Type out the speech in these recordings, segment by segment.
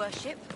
worship.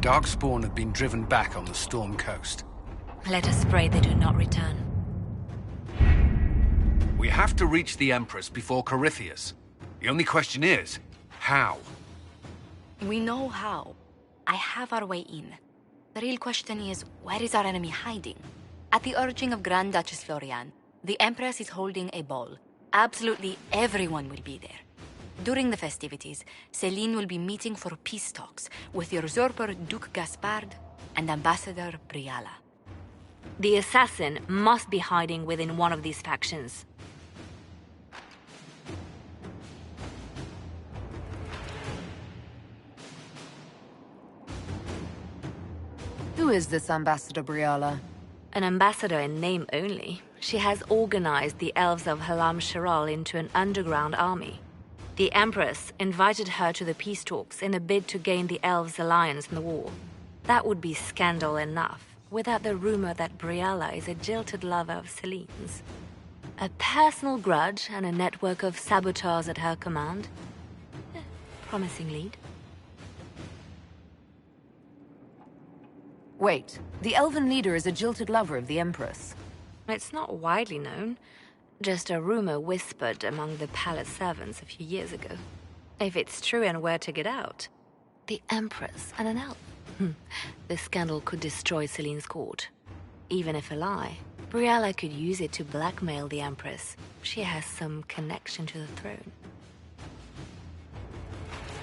Darkspawn have been driven back on the Storm Coast. Let us pray they do not return. We have to reach the Empress before Corypheus. The only question is, how? We know how. I have our way in. The real question is, where is our enemy hiding? At the urging of Grand Duchess Florian, the Empress is holding a ball. Absolutely everyone will be there. During the festivities, Céline will be meeting for peace talks with the usurper Duke Gaspard and Ambassador Briala. The assassin must be hiding within one of these factions. Who is this Ambassador Briala? An ambassador in name only. She has organized the elves of Halam Shiral into an underground army. The Empress invited her to the peace talks in a bid to gain the elves' alliance in the war. That would be scandal enough, without the rumor that Briala is a jilted lover of Celine's. A personal grudge and a network of saboteurs at her command. Promising lead. Wait, the elven leader is a jilted lover of the Empress. It's not widely known. Just a rumor whispered among the palace servants a few years ago. If it's true and were to get out, the Empress and an elf. The scandal could destroy Celine's court. Even if a lie, Briala could use it to blackmail the Empress. She has some connection to the throne.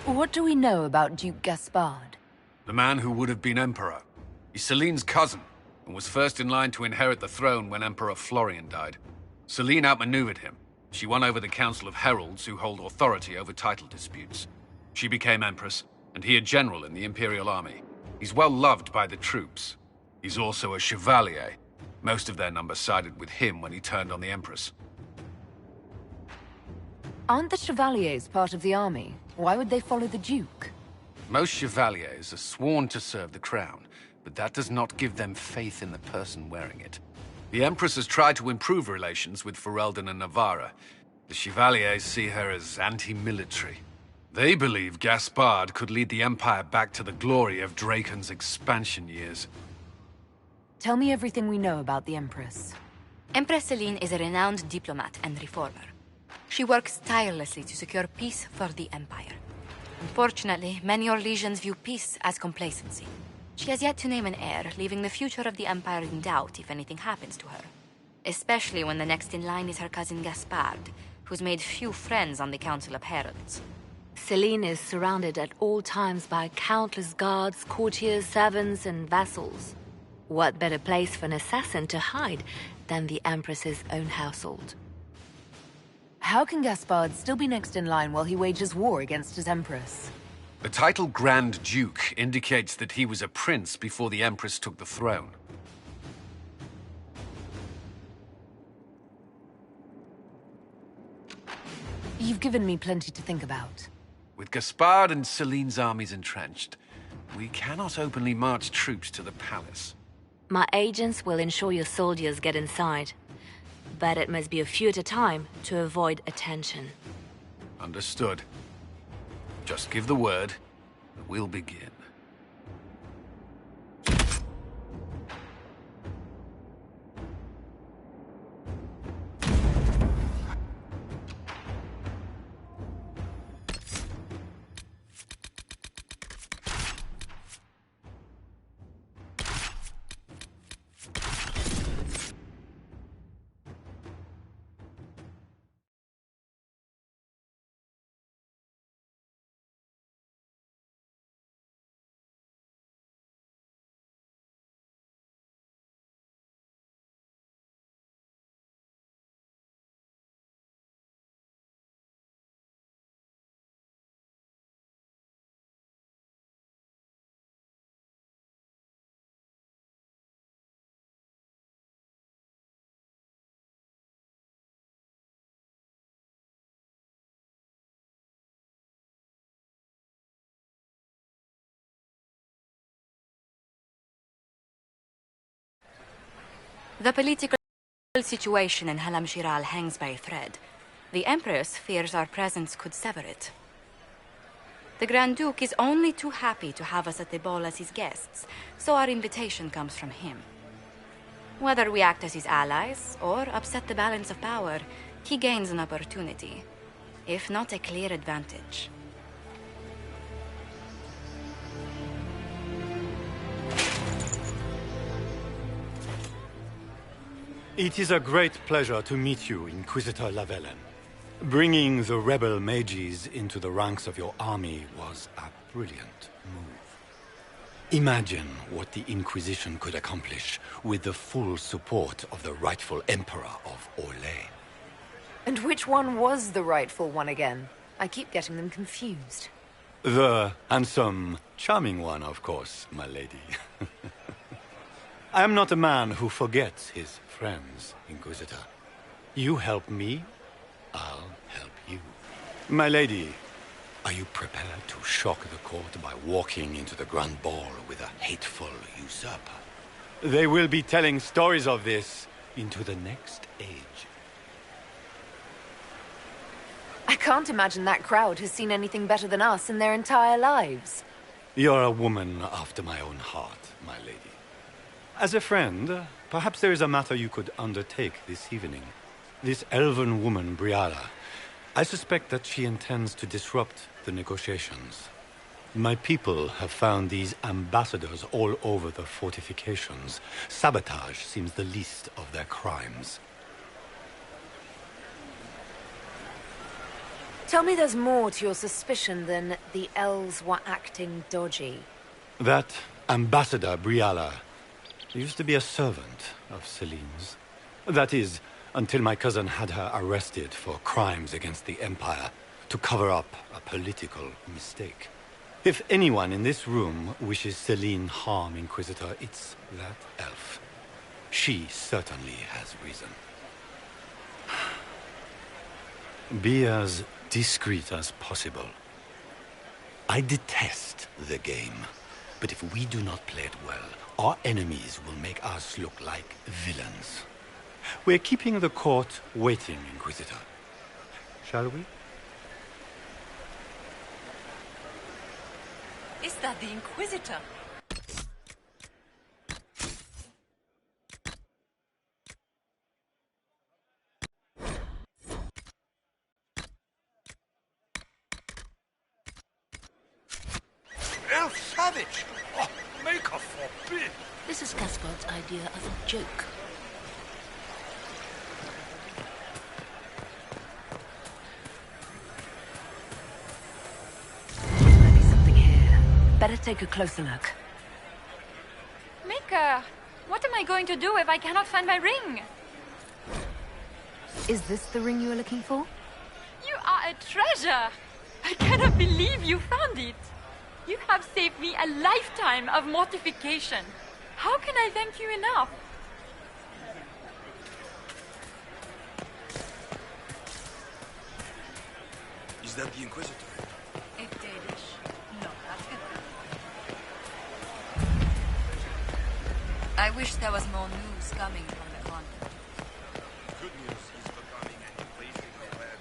What do we know about Duke Gaspard? The man who would have been Emperor. He's Celine's cousin, and was first in line to inherit the throne when Emperor Florian died. Celine outmaneuvered him. She won over the Council of Heralds, who hold authority over title disputes. She became Empress, and he a general in the Imperial Army. He's well loved by the troops. He's also a chevalier. Most of their number sided with him when he turned on the Empress. Aren't the Chevaliers part of the army? Why would they follow the Duke? Most chevaliers are sworn to serve the crown, but that does not give them faith in the person wearing it. The Empress has tried to improve relations with Ferelden and Navarra. The Chevaliers see her as anti-military. They believe Gaspard could lead the Empire back to the glory of Draken's expansion years. Tell me everything we know about the Empress. Empress Céline is a renowned diplomat and reformer. She works tirelessly to secure peace for the Empire. Unfortunately, many Orlesians view peace as complacency. She has yet to name an heir, leaving the future of the Empire in doubt if anything happens to her. Especially when the next in line is her cousin Gaspard, who's made few friends on the Council of Heralds. Céline is surrounded at all times by countless guards, courtiers, servants, and vassals. What better place for an assassin to hide than the Empress's own household? How can Gaspard still be next in line while he wages war against his Empress? The title Grand Duke indicates that he was a prince before the Empress took the throne. You've given me plenty to think about. With Gaspard and Celine's armies entrenched, we cannot openly march troops to the palace. My agents will ensure your soldiers get inside. But it must be a few at a time to avoid attention. Understood. Just give the word, and we'll begin. The political situation in Halam Shiral hangs by a thread. The Empress fears our presence could sever it. The Grand Duke is only too happy to have us at the ball as his guests, so our invitation comes from him. Whether we act as his allies or upset the balance of power, he gains an opportunity, if not a clear advantage. It is a great pleasure to meet you, Inquisitor Lavellen. Bringing the rebel mages into the ranks of your army was a brilliant move. Imagine what the Inquisition could accomplish with the full support of the rightful Emperor of Orlais. And which one was the rightful one again? I keep getting them confused. The handsome, charming one, of course, my lady. I am not a man who forgets his friends, Inquisitor. You help me, I'll help you. My lady, are you prepared to shock the court by walking into the Grand Ball with a hateful usurper? They will be telling stories of this into the next age. I can't imagine that crowd has seen anything better than us in their entire lives. You're a woman after my own heart, my lady. As a friend, perhaps there is a matter you could undertake this evening. This elven woman, Briala, I suspect that she intends to disrupt the negotiations. My people have found these ambassadors all over the fortifications. Sabotage seems the least of their crimes. Tell me there's more to your suspicion than the elves were acting dodgy. That ambassador, Briala, used to be a servant of Celine's. That is, until my cousin had her arrested for crimes against the Empire to cover up a political mistake. If anyone in this room wishes Celine harm, Inquisitor, it's that elf. She certainly has reason. Be as discreet as possible. I detest the game, but if we do not play it well, our enemies will make us look like villains. We're keeping the court waiting, Inquisitor. Shall we? Is that the Inquisitor? El Savage! Oh, make her forbid! This is Gaspard's idea of a joke. Might be something here. Better take a closer look. Maker, what am I going to do if I cannot find my ring? Is this the ring you were looking for? You are a treasure! I cannot believe you found it! You have saved me a lifetime of mortification. How can I thank you enough? Is that the Inquisitor? If Danish. No, that's good. I wish there was more news coming from the continent. Good news is becoming an increasingly rare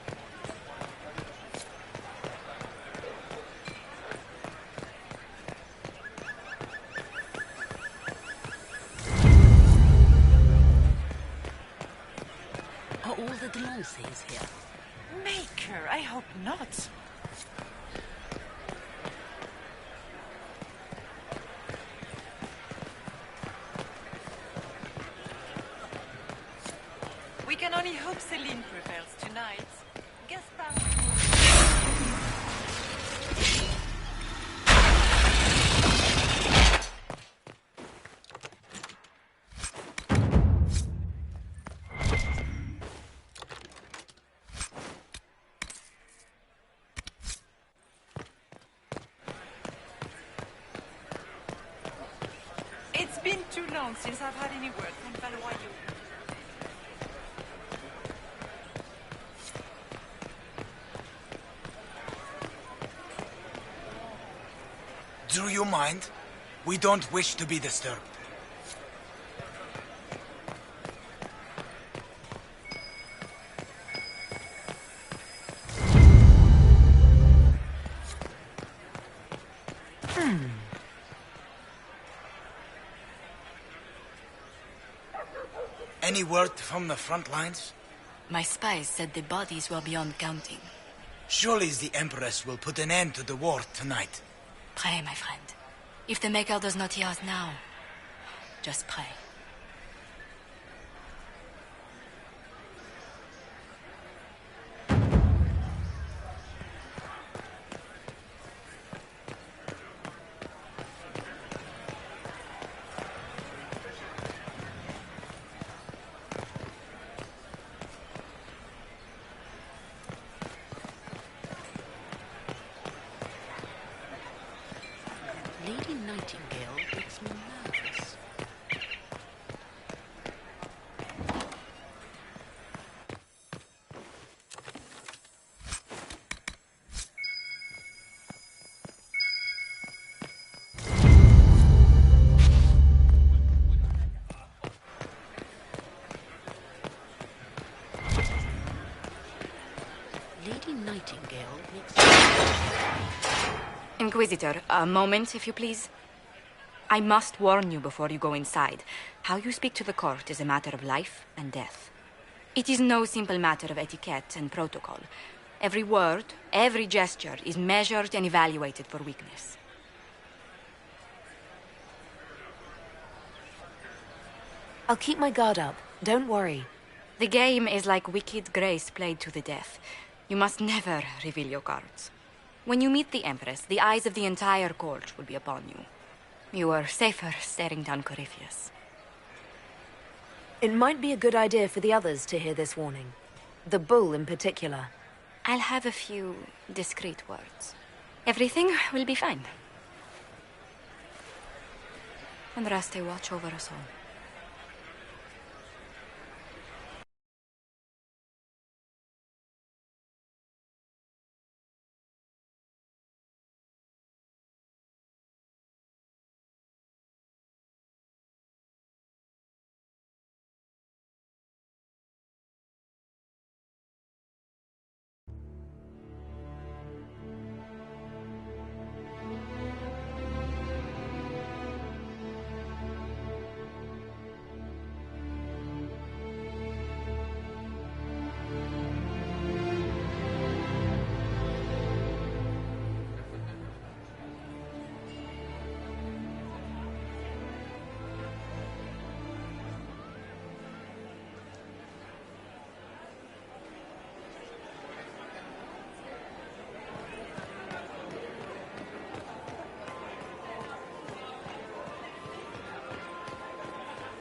Are all the Delancey's here? Maker, I hope not. We can only hope Celine prevails tonight. Gaspard. It's been too long since I've had any word from Valois. Do you mind? We don't wish to be disturbed. Any word from the front lines? My spies said the bodies were beyond counting. Surely the Empress will put an end to the war tonight. Pray, my friend. If the Maker does not hear us now, just pray. Lady Nightingale makes me nervous. Lady Nightingale makes me Inquisitor, a moment, if you please. I must warn you before you go inside. How you speak to the court is a matter of life and death. It is no simple matter of etiquette and protocol. Every word, every gesture is measured and evaluated for weakness. I'll keep my guard up. Don't worry. The game is like wicked grace played to the death. You must never reveal your cards. When you meet the Empress, the eyes of the entire court will be upon you. You are safer staring down Corypheus. It might be a good idea for the others to hear this warning. The bull in particular. I'll have a few discreet words. Everything will be fine. And Raste, watch over us all.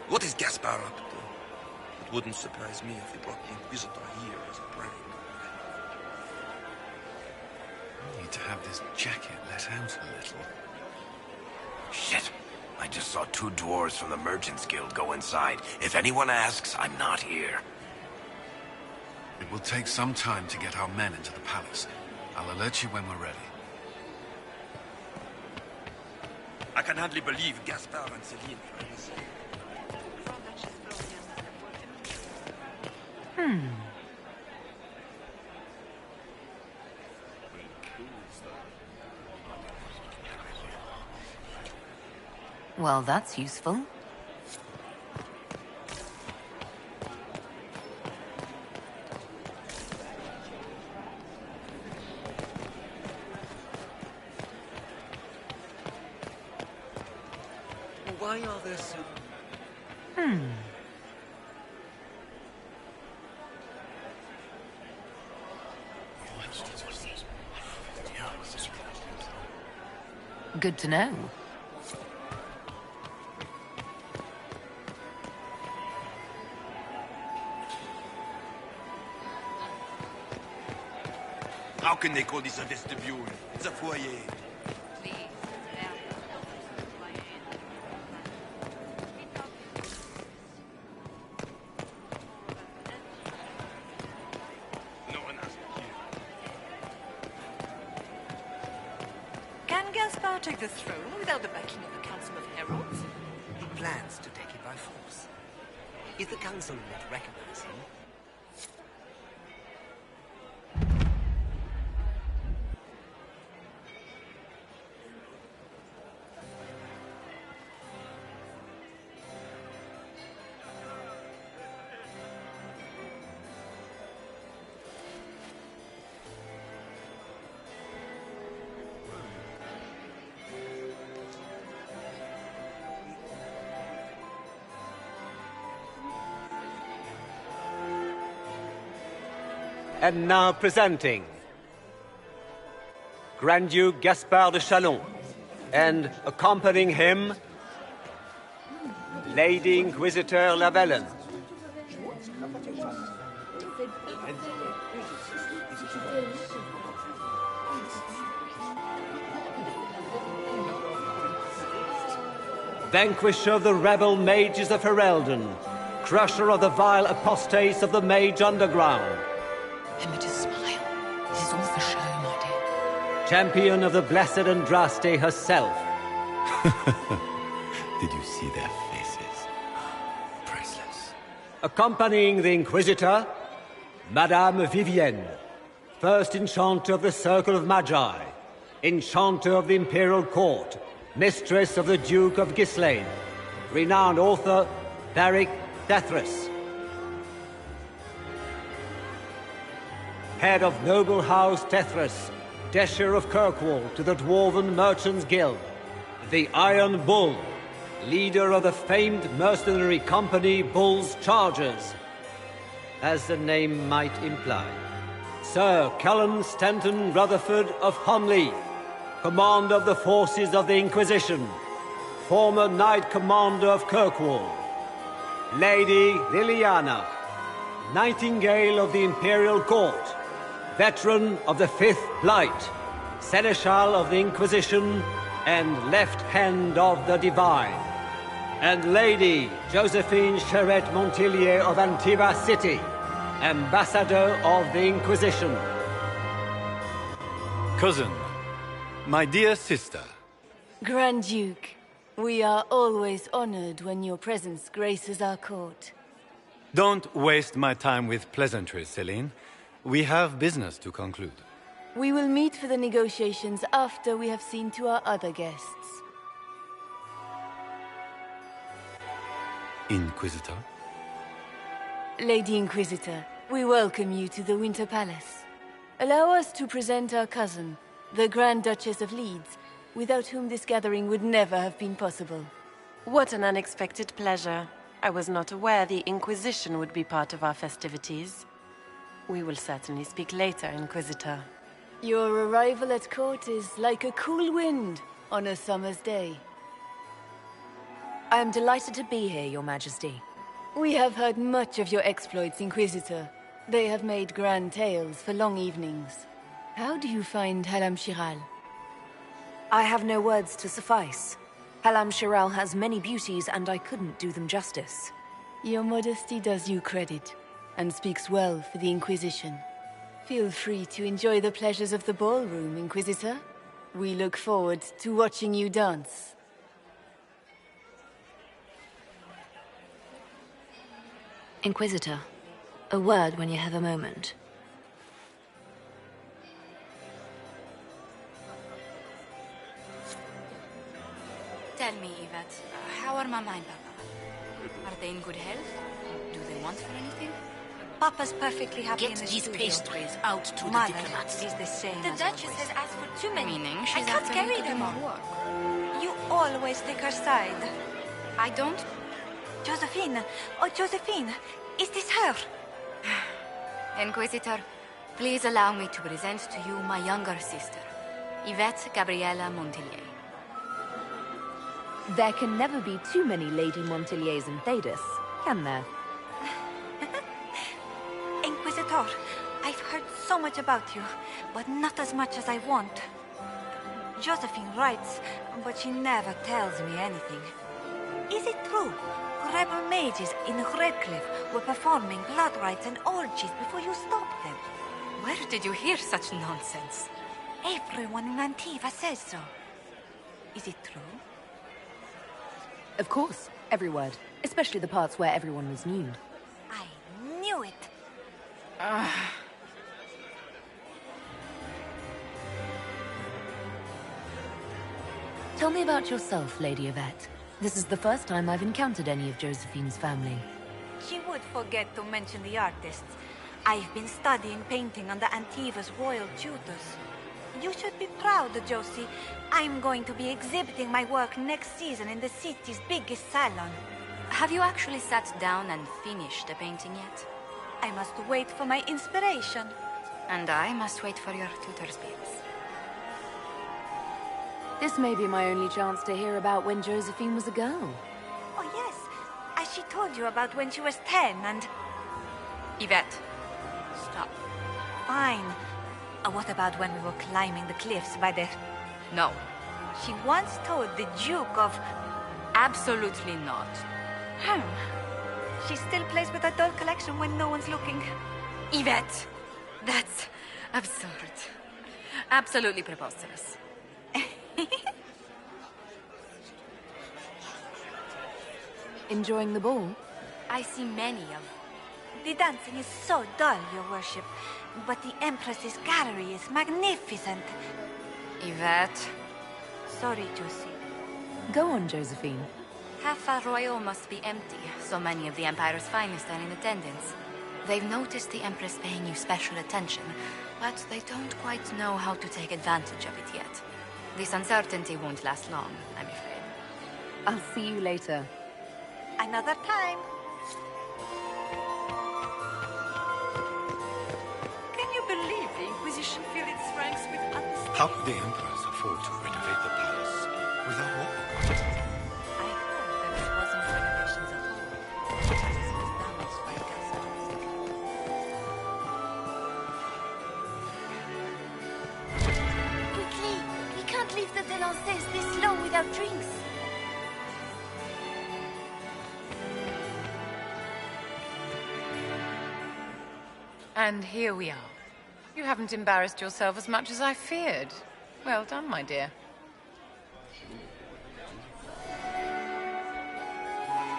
What is Gaspar up to? It wouldn't surprise me if he brought the Inquisitor here as a prank. I need to have this jacket let out a little. Shit. I just saw two dwarves from the Merchants Guild go inside. If anyone asks, I'm not here. It will take some time to get our men into the palace. I'll alert you when we're ready. I can hardly believe Gaspar and Celine are in the same. Well, that's useful. Why are there so... Good to know. How can they call this a vestibule? It's a foyer. No one asked you. Can Gaspar take the throne without the backing of the Council of Heralds? He plans to take it by force. If the Council will not recognize him, And now presenting Grand Duke Gaspard de Chalon, and accompanying him, Lady Inquisitor Lavellen. Vanquisher of the rebel mages of Ferelden, crusher of the vile apostates of the Mage Underground. Remember to smile. This is all for show, my dear. Champion of the blessed Andraste herself. Did you see their faces? Priceless. Accompanying the Inquisitor, Madame Vivienne, first Enchanter of the Circle of Magi, Enchanter of the Imperial Court, Mistress of the Duke of Ghislaine, renowned author, Varric Thethras. Head of Noble House Thethras, Desher of Kirkwall to the Dwarven Merchants Guild, the Iron Bull, leader of the famed mercenary company Bull's Chargers, as the name might imply. Sir Callan Stanton Rutherford of Hunley, commander of the forces of the Inquisition, former Knight Commander of Kirkwall. Lady Liliana, Nightingale of the Imperial Court, veteran of the Fifth Blight, Seneschal of the Inquisition, and Left Hand of the Divine. And Lady Josephine Charette Montillier of Antiva City, Ambassador of the Inquisition. Cousin, my dear sister. Grand Duke, we are always honored when your presence graces our court. Don't waste my time with pleasantries, Celine. We have business to conclude. We will meet for the negotiations after we have seen to our other guests. Inquisitor? Lady Inquisitor, we welcome you to the Winter Palace. Allow us to present our cousin, the Grand Duchess of Leeds, without whom this gathering would never have been possible. What an unexpected pleasure. I was not aware the Inquisition would be part of our festivities. We will certainly speak later, Inquisitor. Your arrival at court is like a cool wind on a summer's day. I am delighted to be here, Your Majesty. We have heard much of your exploits, Inquisitor. They have made grand tales for long evenings. How do you find Halam Shiral? I have no words to suffice. Halam Shiral has many beauties, and I couldn't do them justice. Your modesty does you credit, and speaks well for the Inquisition. Feel free to enjoy the pleasures of the ballroom, Inquisitor. We look forward to watching you dance. Inquisitor, a word when you have a moment. Tell me, Yvette, how are Mama and Papa? Are they in good health? Do they want for anything? Papa's perfectly happy Get in the these studio. pastries out to Mother the diplomats. is the same. The as Duchess always. has asked for too many. Meaning I she's can't asking carry you to do them more all. work. You always take her side. I don't. Josephine! Oh, Josephine! Is this her? Inquisitor, please allow me to present to you my younger sister, Yvette Gabriella Montillier. There can never be too many Lady Montilliers in Thedas, can there? Inquisitor, I've heard so much about you, but not as much as I want. Josephine writes, but she never tells me anything. Is it true? Rebel mages in Redcliffe were performing blood rites and orgies before you stopped them. Where did you hear such nonsense? Everyone in Antiva says so. Is it true? Of course, every word. Especially the parts where everyone was nude. I knew it. Tell me about yourself, Lady Yvette. This is the first time I've encountered any of Josephine's family. She would forget to mention the artists. I've been studying painting under Antiva's royal tutors. You should be proud, Josie. I'm going to be exhibiting my work next season in the city's biggest salon. Have you actually sat down and finished the painting yet? I must wait for my inspiration. And I must wait for your tutor's bills. This may be my only chance to hear about when Josephine was a girl. Oh, yes. As she told you about when she was 10 and... Yvette, stop. Fine. What about when we were climbing the cliffs by the... No. She once told the Duke of... Absolutely not. She still plays with her doll collection when no one's looking. Yvette, that's absurd. Absolutely preposterous. Enjoying the ball? I see many of... The dancing is so dull, your worship. But the Empress's gallery is magnificent. Yvette. Sorry, Josie. Go on, Josephine. Half Arroyo must be empty. So many of the Empire's finest are in attendance. They've noticed the Empress paying you special attention, but they don't quite know how to take advantage of it yet. This uncertainty won't last long, I'm afraid. I'll see you later. Another time. Can you believe the Inquisition filled its ranks with understatement? How could the Empress afford to renovate the palace without walking? I heard that it wasn't renovations at all. The palace was damaged by gas toxic. Quickly! We can't leave the Delances this long without drinks. And here we are. You haven't embarrassed yourself as much as I feared. Well done, my dear.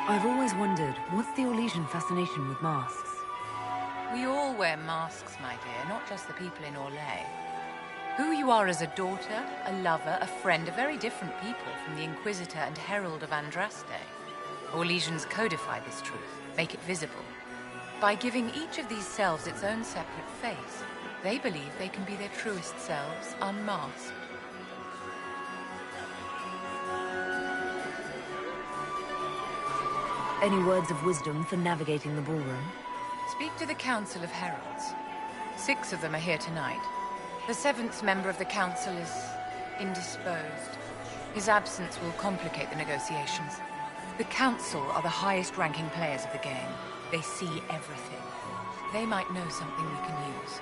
I've always wondered, what's the Orlesian fascination with masks? We all wear masks, my dear, not just the people in Orlais. Who you are as a daughter, a lover, a friend, are very different people from the Inquisitor and Herald of Andraste. Orlesians codify this truth, make it visible. By giving each of these selves its own separate face, they believe they can be their truest selves, unmasked. Any words of wisdom for navigating the ballroom? Speak to the Council of Heralds. 6 of them are here tonight. The 7th member of the Council is indisposed. His absence will complicate the negotiations. The Council are the highest-ranking players of the game. They see everything. They might know something we can use.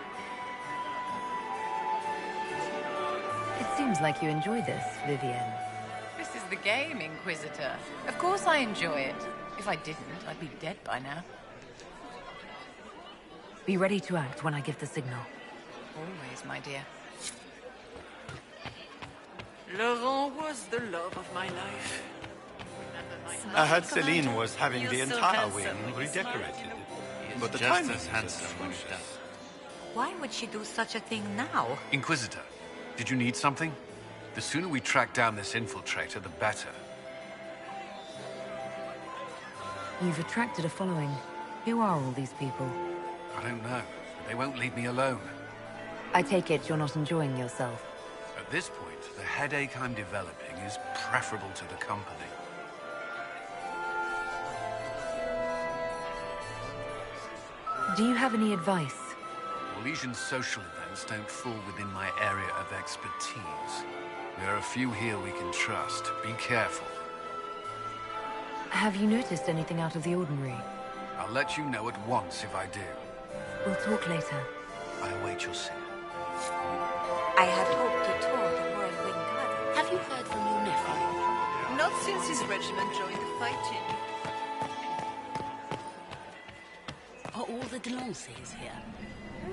It seems like you enjoy this, Vivienne. This is the game, Inquisitor. Of course I enjoy it. If I didn't, I'd be dead by now. Be ready to act when I give the signal. Always, my dear. Laurent was the love of my life. I heard Celine was having the entire wing redecorated. But the Just timing as is handsome when it atrocious. does. Why would she do such a thing now? Inquisitor, did you need something? The sooner we track down this infiltrator, the better. You've attracted a following. Who are all these people? I don't know. They won't leave me alone. I take it you're not enjoying yourself. At this point, the headache I'm developing is preferable to the company. Do you have any advice? Orlesian social events don't fall within my area of expertise. There are a few here we can trust. Be careful. Have you noticed anything out of the ordinary? I'll let you know at once if I do. We'll talk later. I await your signal. I had hoped to tour the Whirlwind Garden. Have you heard from your nephew? Not since his regiment joined the fighting. Are all the Delances here?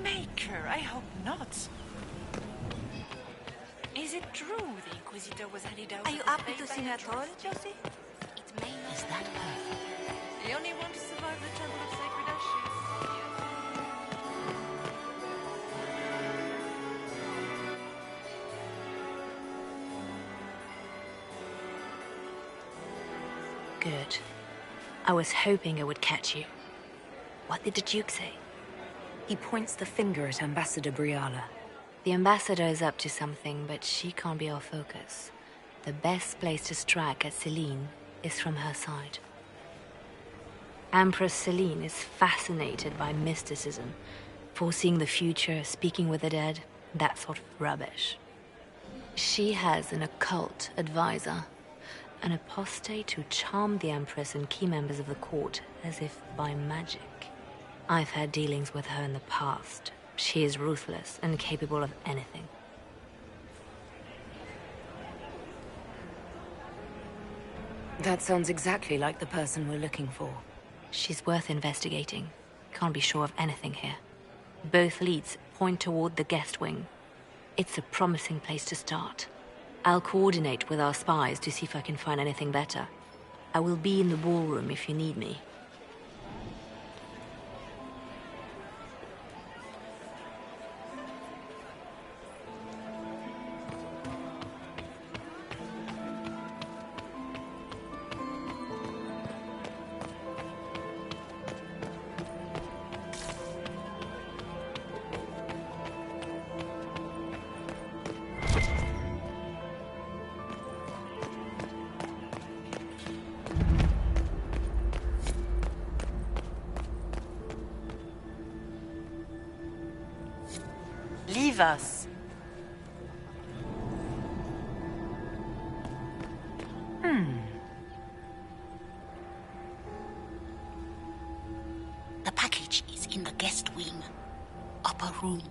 Maker, I hope not. Is it true the Inquisitor was handed out? Are you happy to see me at all, Josie? It may not. Is that her? The only one to survive the Temple of Sacred Ashes. Good. I was hoping it would catch you. What did the Duke say? He points the finger at Ambassador Briala. The ambassador is up to something, but she can't be our focus. The best place to strike at Celine is from her side. Empress Celine is fascinated by mysticism, Foreseeing the future, speaking with the dead, that sort of rubbish. She has an occult advisor, an apostate who charmed the Empress and key members of the court as if by magic. I've had dealings with her in the past. She is ruthless and capable of anything. That sounds exactly like the person we're looking for. She's worth investigating. Can't be sure of anything here. Both leads point toward the guest wing. It's a promising place to start. I'll coordinate with our spies to see if I can find anything better. I will be in the ballroom if you need me. Leave us. The package is in the guest wing. Upper room.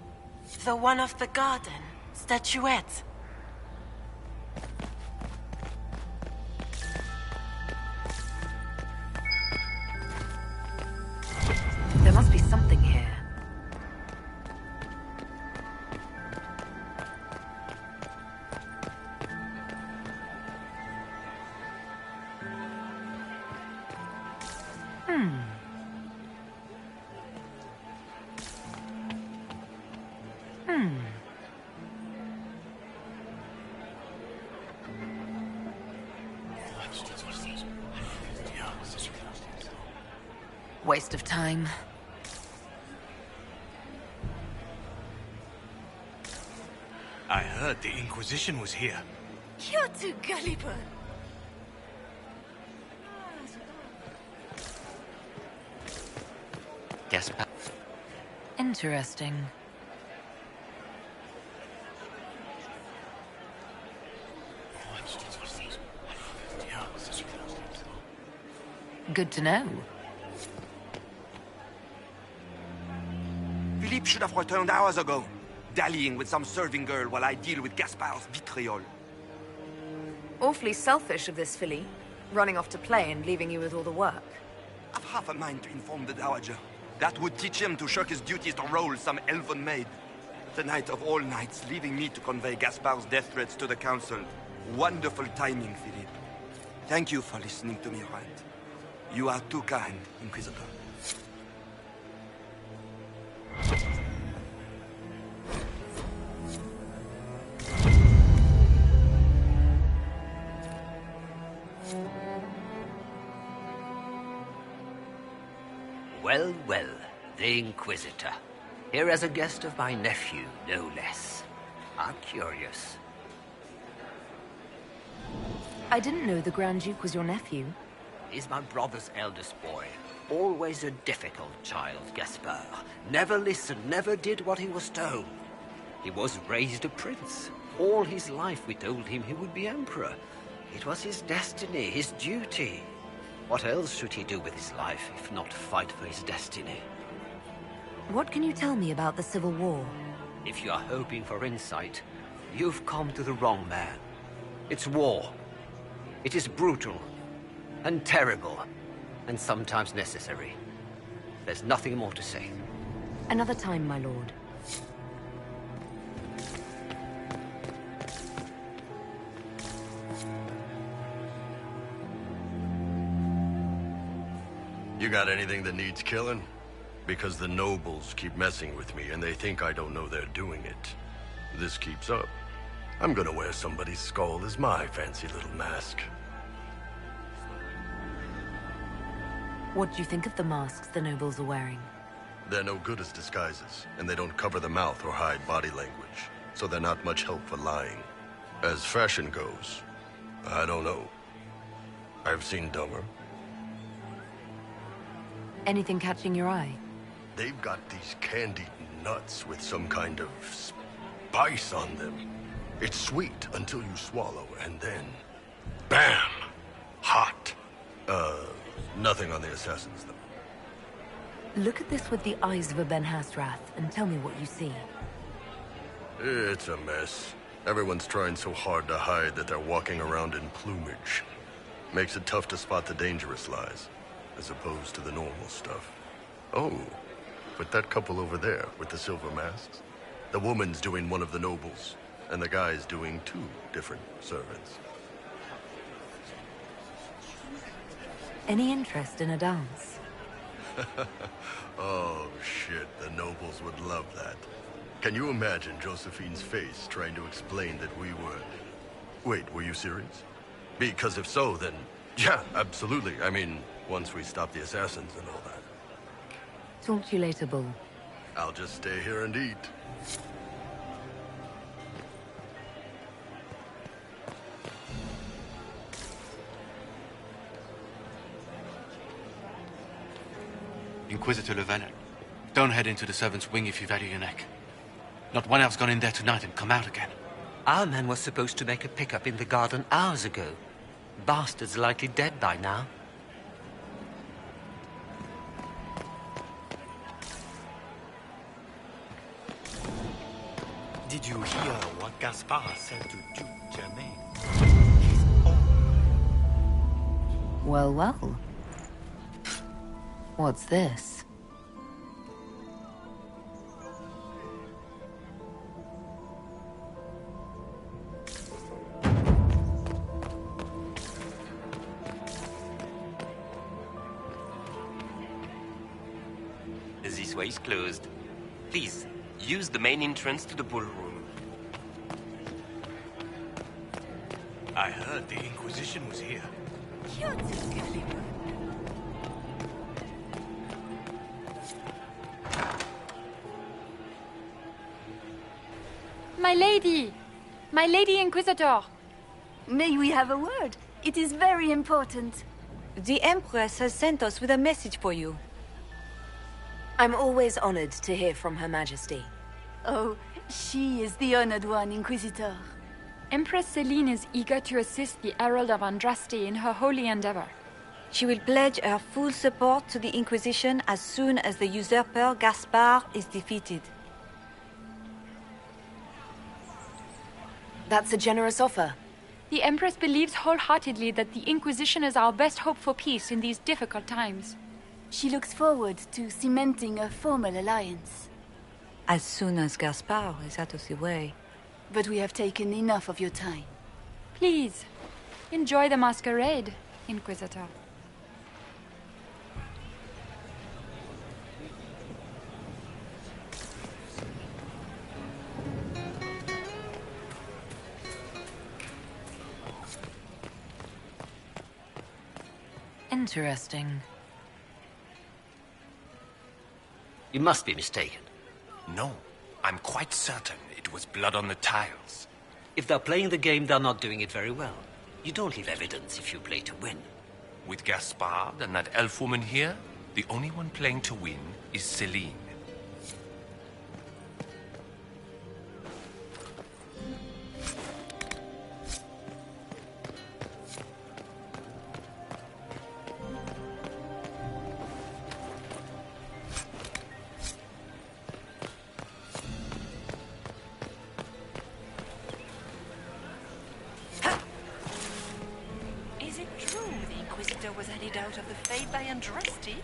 The one of the garden. Statuette. There must be something here. Waste of time. I heard the Inquisition was here. You're too gullible. Yes, Interesting. Good to know. Philippe should have returned hours ago, dallying with some serving girl while I deal with Gaspard's vitriol. Awfully selfish of this filly, running off to play and leaving you with all the work. I've half a mind to inform the Dowager. That would teach him to shirk his duties to roll some elven maid. Tonight of all nights, leaving me to convey Gaspard's death threats to the Council. Wonderful timing, Philippe. Thank you for listening to me rant. You are too kind, Inquisitor. Well, well, the Inquisitor. Here as a guest of my nephew, no less. I'm curious. I didn't know the Grand Duke was your nephew. He's my brother's eldest boy. Always a difficult child, Gaspard. Never listened, never did what he was told. He was raised a prince. All his life we told him he would be emperor. It was his destiny, his duty. What else should he do with his life, if not fight for his destiny? What can you tell me about the Civil War? If you are hoping for insight, you've come to the wrong man. It's war. It is brutal, and terrible, and sometimes necessary. There's nothing more to say. Another time, my lord. You got anything that needs killing? Because the nobles keep messing with me and they think I don't know they're doing it. This keeps up, I'm gonna wear somebody's skull as my fancy little mask. What do you think of the masks the nobles are wearing? They're no good as disguises, and they don't cover the mouth or hide body language, so they're not much help for lying. As fashion goes, I don't know. I've seen dumber. Anything catching your eye? They've got these candied nuts with some kind of spice on them. It's sweet until you swallow, and then... bam! Hot. Nothing on the assassins, though. Look at this with the eyes of a Ben Hasrath and tell me what you see. It's a mess. Everyone's trying so hard to hide that they're walking around in plumage. Makes it tough to spot the dangerous lies, as opposed to the normal stuff. Oh, but that couple over there with the silver masks? The woman's doing one of the nobles, and the guy's doing 2 different servants. Any interest in a dance? Oh, shit, the nobles would love that. Can you imagine Josephine's face trying to explain that we were... Wait, were you serious? Because if so, then... yeah, absolutely. I mean, once we stop the assassins and all that. Talk to you later, Bull. I'll just stay here and eat. Inquisitor Llewellyn, don't head into the servants' wing if you've had your neck. Not one elf's gone in there tonight and come out again. Our man was supposed to make a pickup in the garden hours ago. Bastard's likely dead by now. Did you hear what Gaspard said to Duke Germain? Well, well. What's this? This way is closed. Please, use the main entrance to the ballroom. I heard the Inquisition was here. My lady! My lady Inquisitor! May we have a word? It is very important. The Empress has sent us with a message for you. I'm always honored to hear from Her Majesty. Oh, she is the honored one, Inquisitor. Empress Celine is eager to assist the Herald of Andraste in her holy endeavor. She will pledge her full support to the Inquisition as soon as the usurper Gaspard is defeated. That's a generous offer. The Empress believes wholeheartedly that the Inquisition is our best hope for peace in these difficult times. She looks forward to cementing a formal alliance. As soon as Gaspard is out of the way. But we have taken enough of your time. Please, enjoy the masquerade, Inquisitor. Interesting. You must be mistaken. No, I'm quite certain it was blood on the tiles. If they're playing the game, they're not doing it very well. You don't leave evidence if you play to win. With Gaspard and that elf woman here, the only one playing to win is Celine. Was headed out of the Fade by Andraste?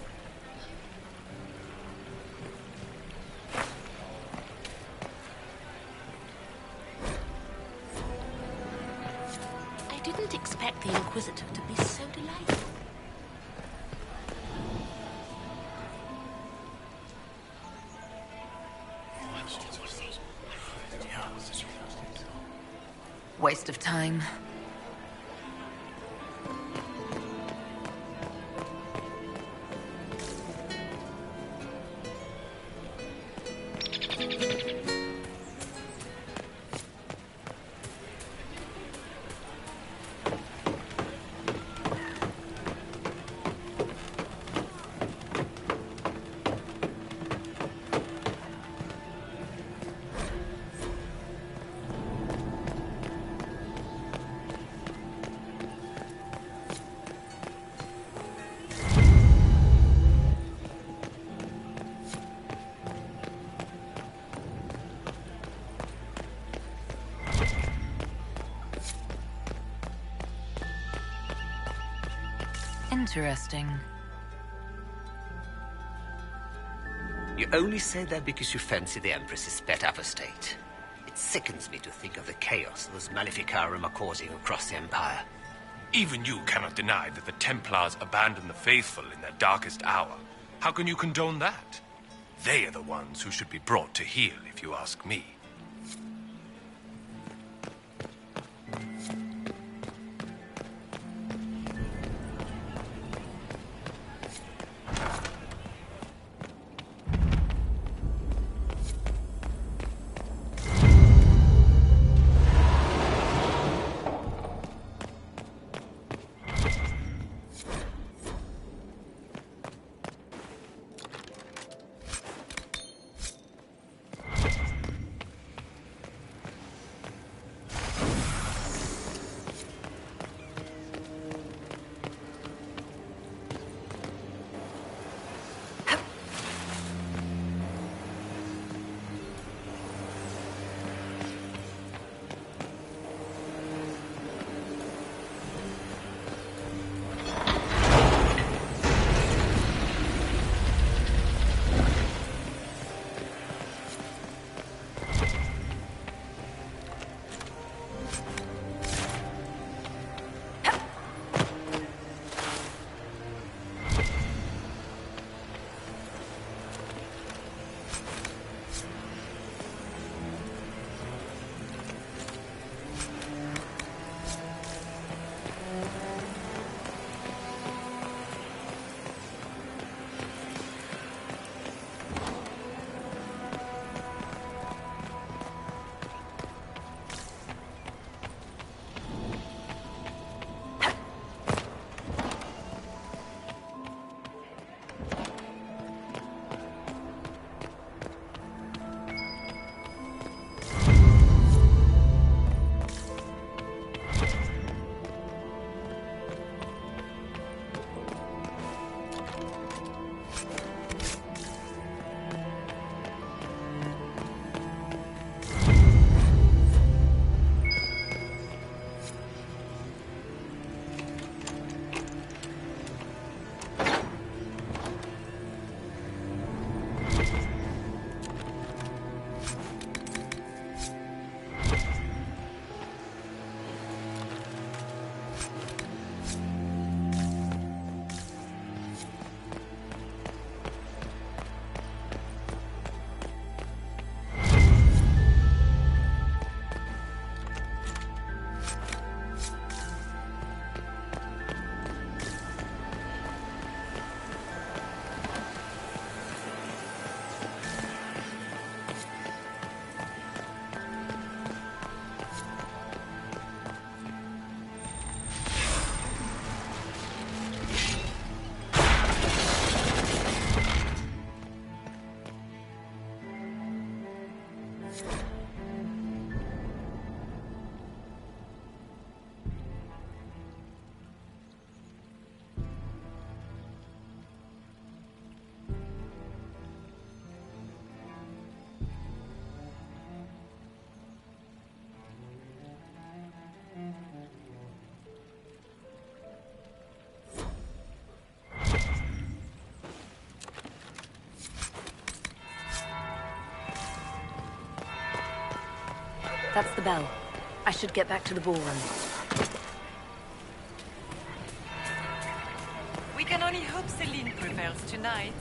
I didn't expect the Inquisitor to be so delightful. Waste of time. Interesting. You only say that because you fancy the Empress's pet apostate. It sickens me to think of the chaos those Maleficarum are causing across the Empire. Even you cannot deny that the Templars abandoned the faithful in their darkest hour. How can you condone that? They are the ones who should be brought to heel, if you ask me. That's the bell. I should get back to the ballroom. We can only hope Celine prevails tonight.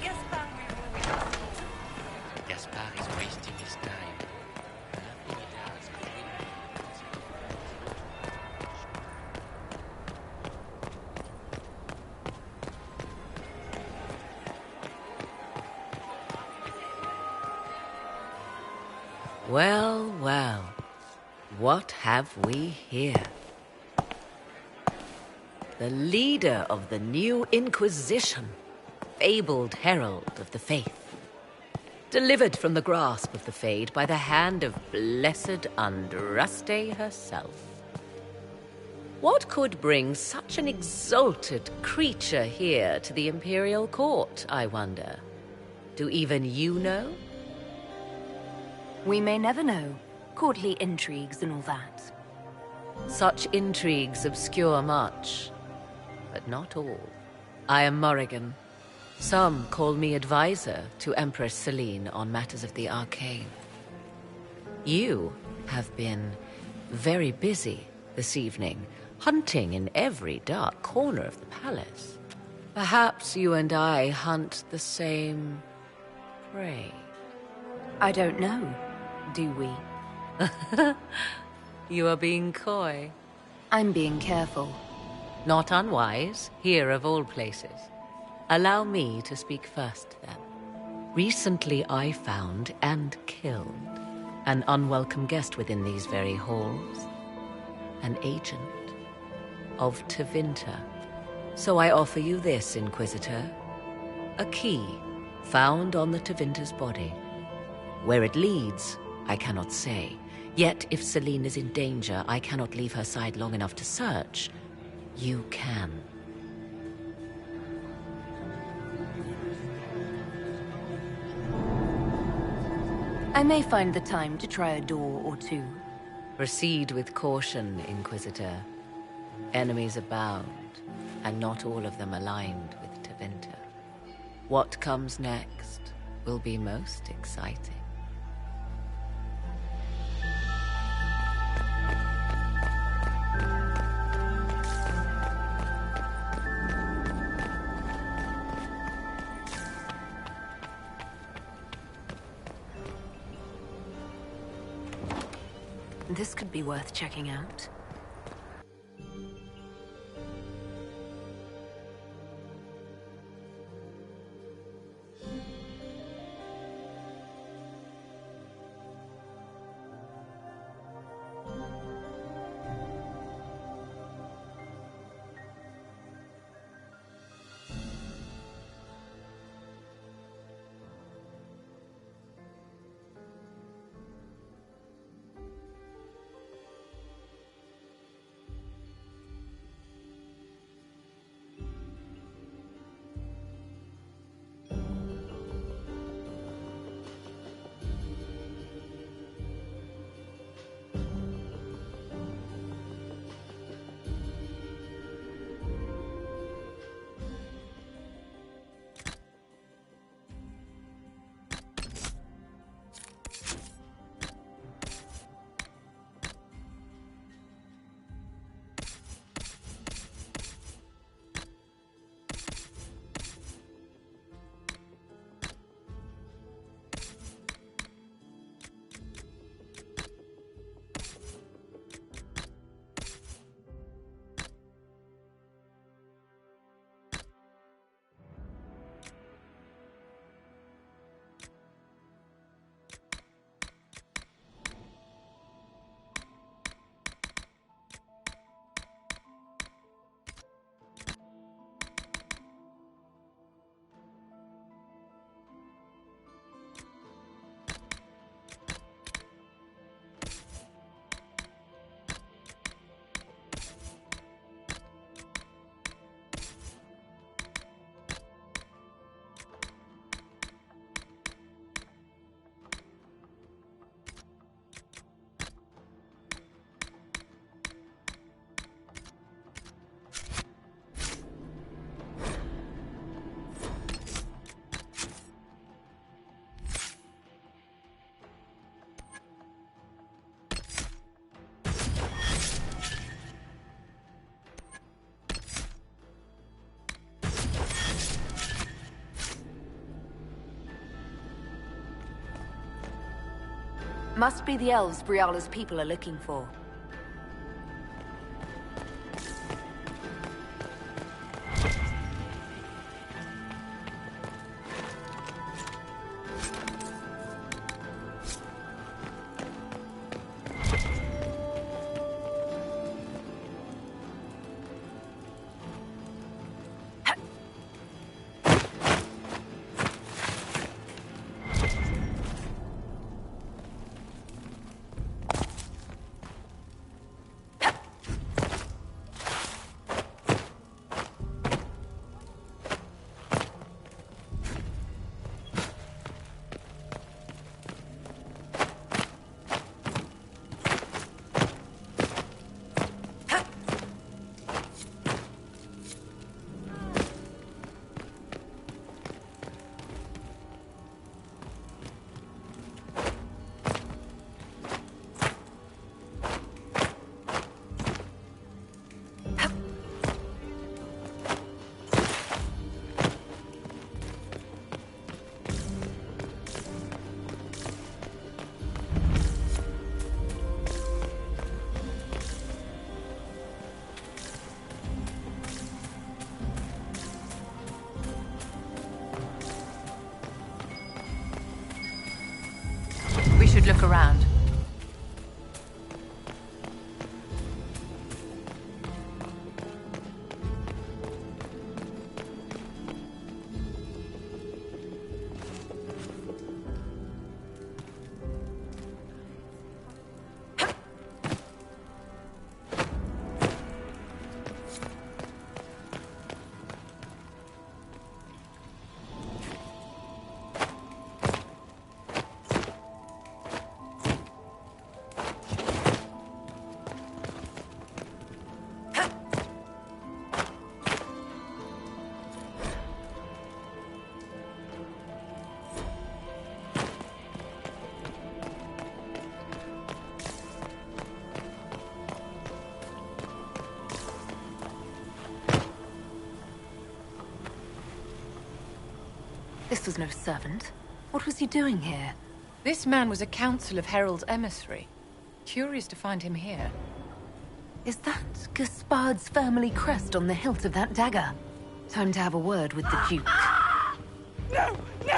Gaspard will rule with us. Gaspard is wasting his time. Well, well. What have we here? The leader of the new Inquisition, fabled herald of the faith. Delivered from the grasp of the Fade by the hand of blessed Andraste herself. What could bring such an exalted creature here to the Imperial Court, I wonder? Do even you know? We may never know. Courtly intrigues and all that. Such intrigues obscure much. but not all. I am Morrigan. Some call me advisor to Empress Celine on matters of the arcane. You have been very busy this evening, hunting in every dark corner of the palace. Perhaps you and I hunt the same prey. I don't know. Do we? You are being coy. I'm being careful. Not unwise, here of all places. Allow me to speak first, then. Recently I found and killed an unwelcome guest within these very halls. An agent of Tevinter. So I offer you this, Inquisitor. A key found on the Tevinter's body. Where it leads, I cannot say. Yet, if Celine is in danger, I cannot leave her side long enough to search. You can. I may find the time to try a door or two. Proceed with caution, Inquisitor. Enemies abound, and not all of them aligned with Tevinter. What comes next will be most exciting. This could be worth checking out. Must be the elves Briala's people are looking for. look around. This was no servant. What was he doing here? This man was a council of Herald's emissary. Curious to find him here. Is that Gaspard's family crest on the hilt of that dagger? Time to have a word with the Duke. No! No!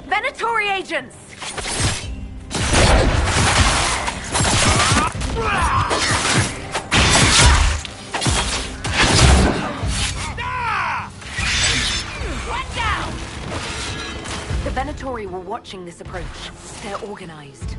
Venatori agents! The Venatori were watching this approach. They're organized.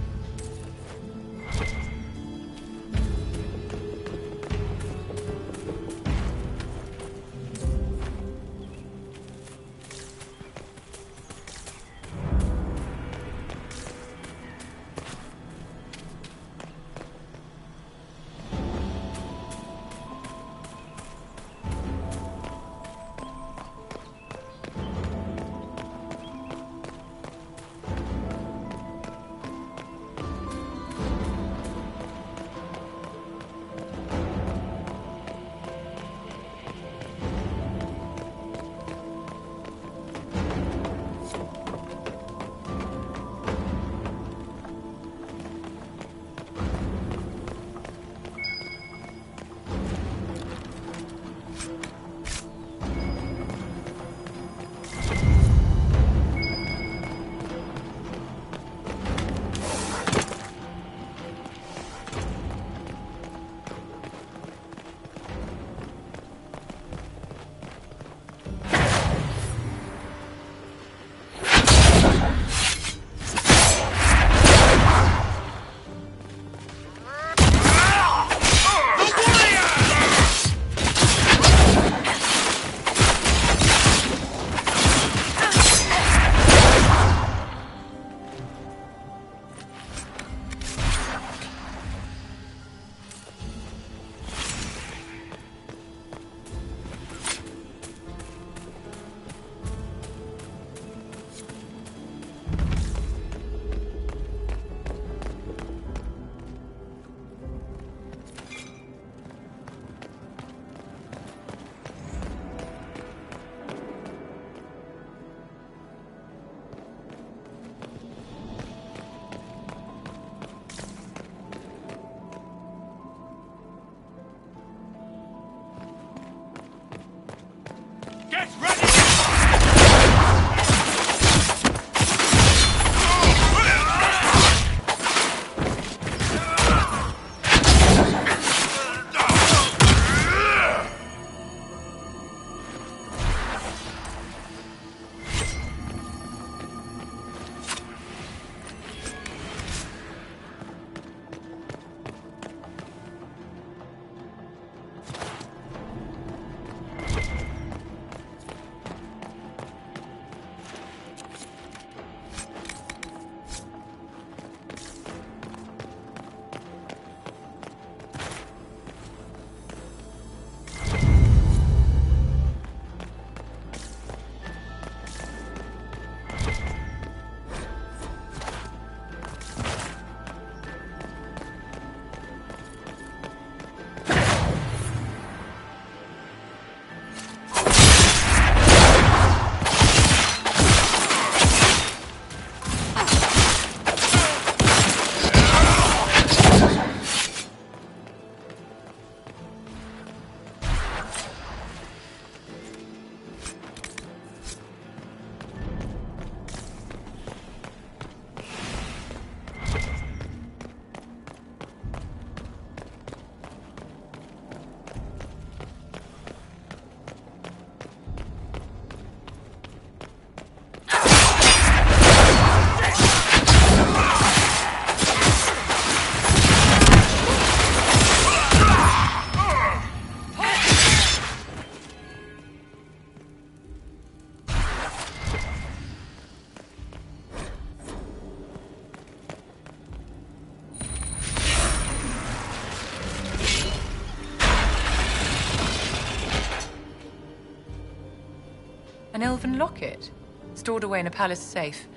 An elven locket, stored away in a palace safe.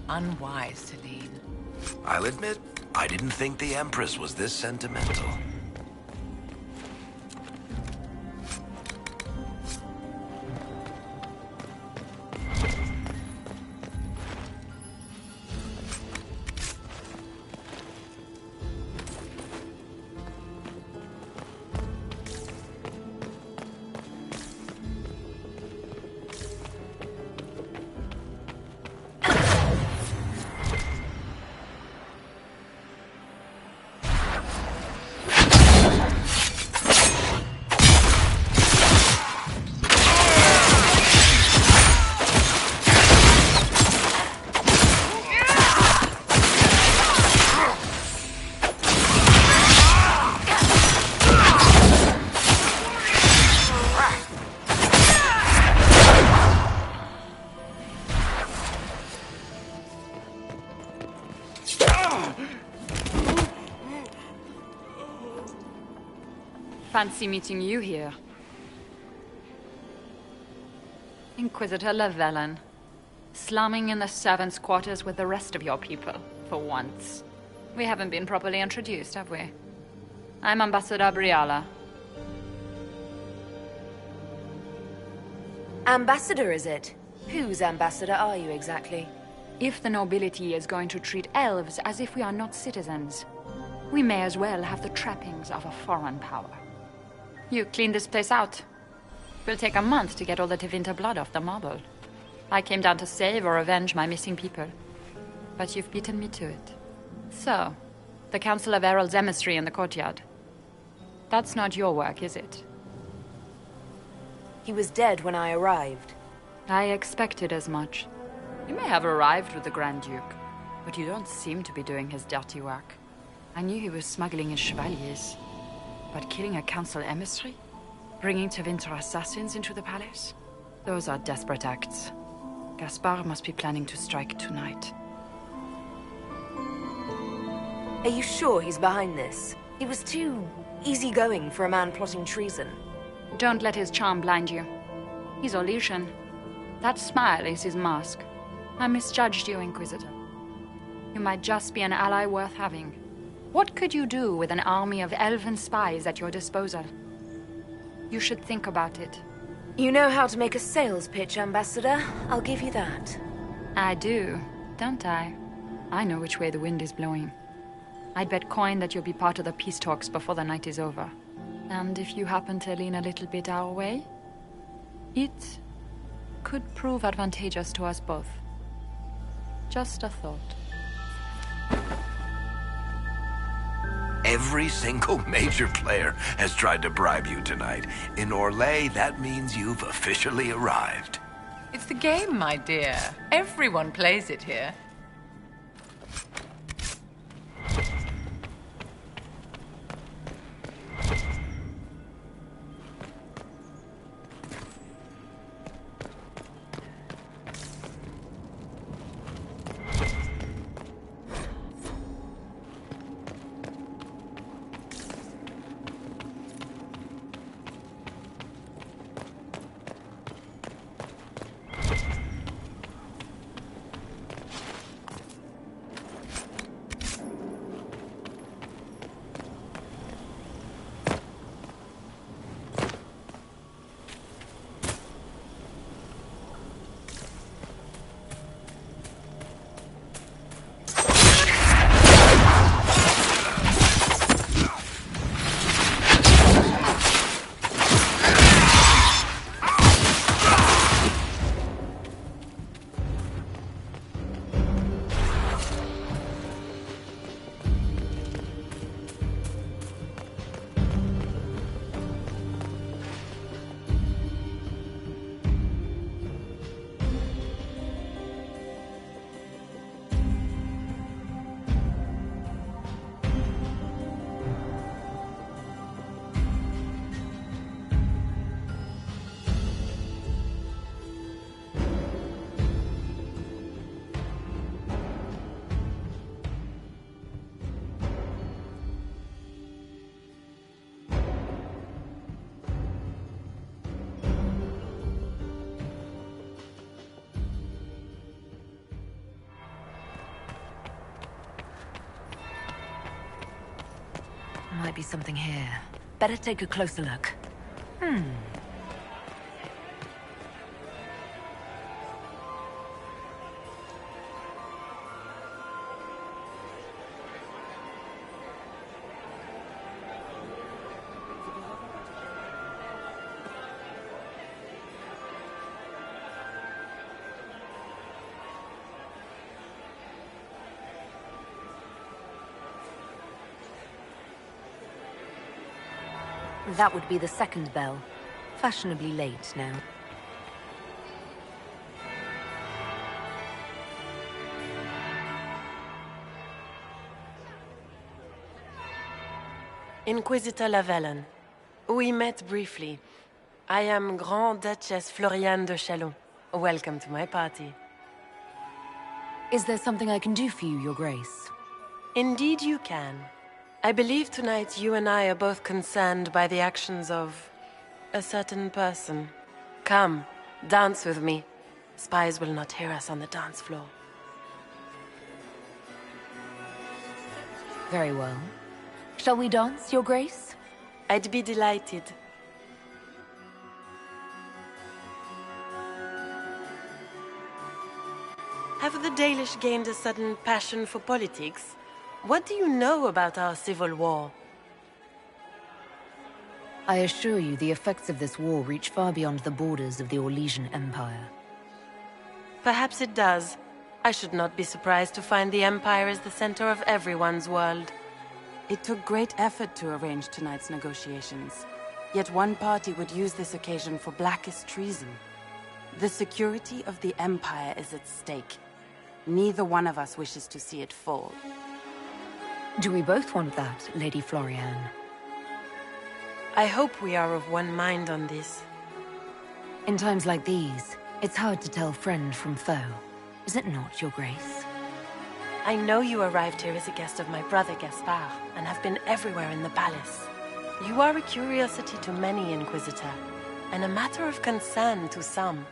Unwise, Celine. I'll admit, I didn't think the Empress was this sentimental. Fancy meeting you here. Inquisitor Llewellyn. Slumming in the servants' quarters with the rest of your people, for once. We haven't been properly introduced, have we? I'm Ambassador Briala. Ambassador, is it? Whose ambassador are you exactly? If the nobility is going to treat elves as if we are not citizens, we may as well have the trappings of a foreign power. You clean this place out. Will take a month to get all the Tevinter blood off the marble. I came down to save or avenge my missing people. But you've beaten me to it. So, the Council of Herald's emissary in the courtyard. That's not your work, is it? He was dead when I arrived. I expected as much. You may have arrived with the Grand Duke, but you don't seem to be doing his dirty work. I knew he was smuggling his chevaliers. But killing a council emissary? Bringing Tevinter assassins into the palace? Those are desperate acts. Gaspard must be planning to strike tonight. Are you sure he's behind this? He was too easygoing for a man plotting treason. Don't let his charm blind you. He's Orlesian. That smile is his mask. I misjudged you, Inquisitor. You might just be an ally worth having. What could you do with an army of elven spies at your disposal? You should think about it. You know how to make a sales pitch, Ambassador. I'll give you that. I do, don't I? I know which way the wind is blowing. I'd bet coin that you'll be part of the peace talks before the night is over. And if you happen to lean a little bit our way, it could prove advantageous to us both. Just a thought. Every single major player has tried to bribe you tonight. In Orlais, that means you've officially arrived. It's the game, my dear. Everyone plays it here. might be something here. Better take a closer look. That would be the second bell. Fashionably late now. Inquisitor Lavellen. We met briefly. I am Grand Duchess Floriane de Chalon. Welcome to my party. Is there something I can do for you, Your Grace? Indeed you can. I believe tonight you and I are both concerned by the actions of a certain person. Come, dance with me. Spies will not hear us on the dance floor. Very well. Shall we dance, Your Grace? I'd be delighted. Have the Dalish gained a sudden passion for politics? What do you know about our civil war? I assure you the effects of this war reach far beyond the borders of the Orlesian Empire. Perhaps it does. I should not be surprised to find the Empire is the center of everyone's world. It took great effort to arrange tonight's negotiations. Yet one party would use this occasion for blackest treason. The security of the Empire is at stake. Neither one of us wishes to see it fall. Do we both want that, Lady Floriane? I hope we are of one mind on this. In times like these, it's hard to tell friend from foe. Is it not, Your Grace? I know you arrived here as a guest of my brother Gaspard, and have been everywhere in the palace. You are a curiosity to many, Inquisitor, and a matter of concern to some.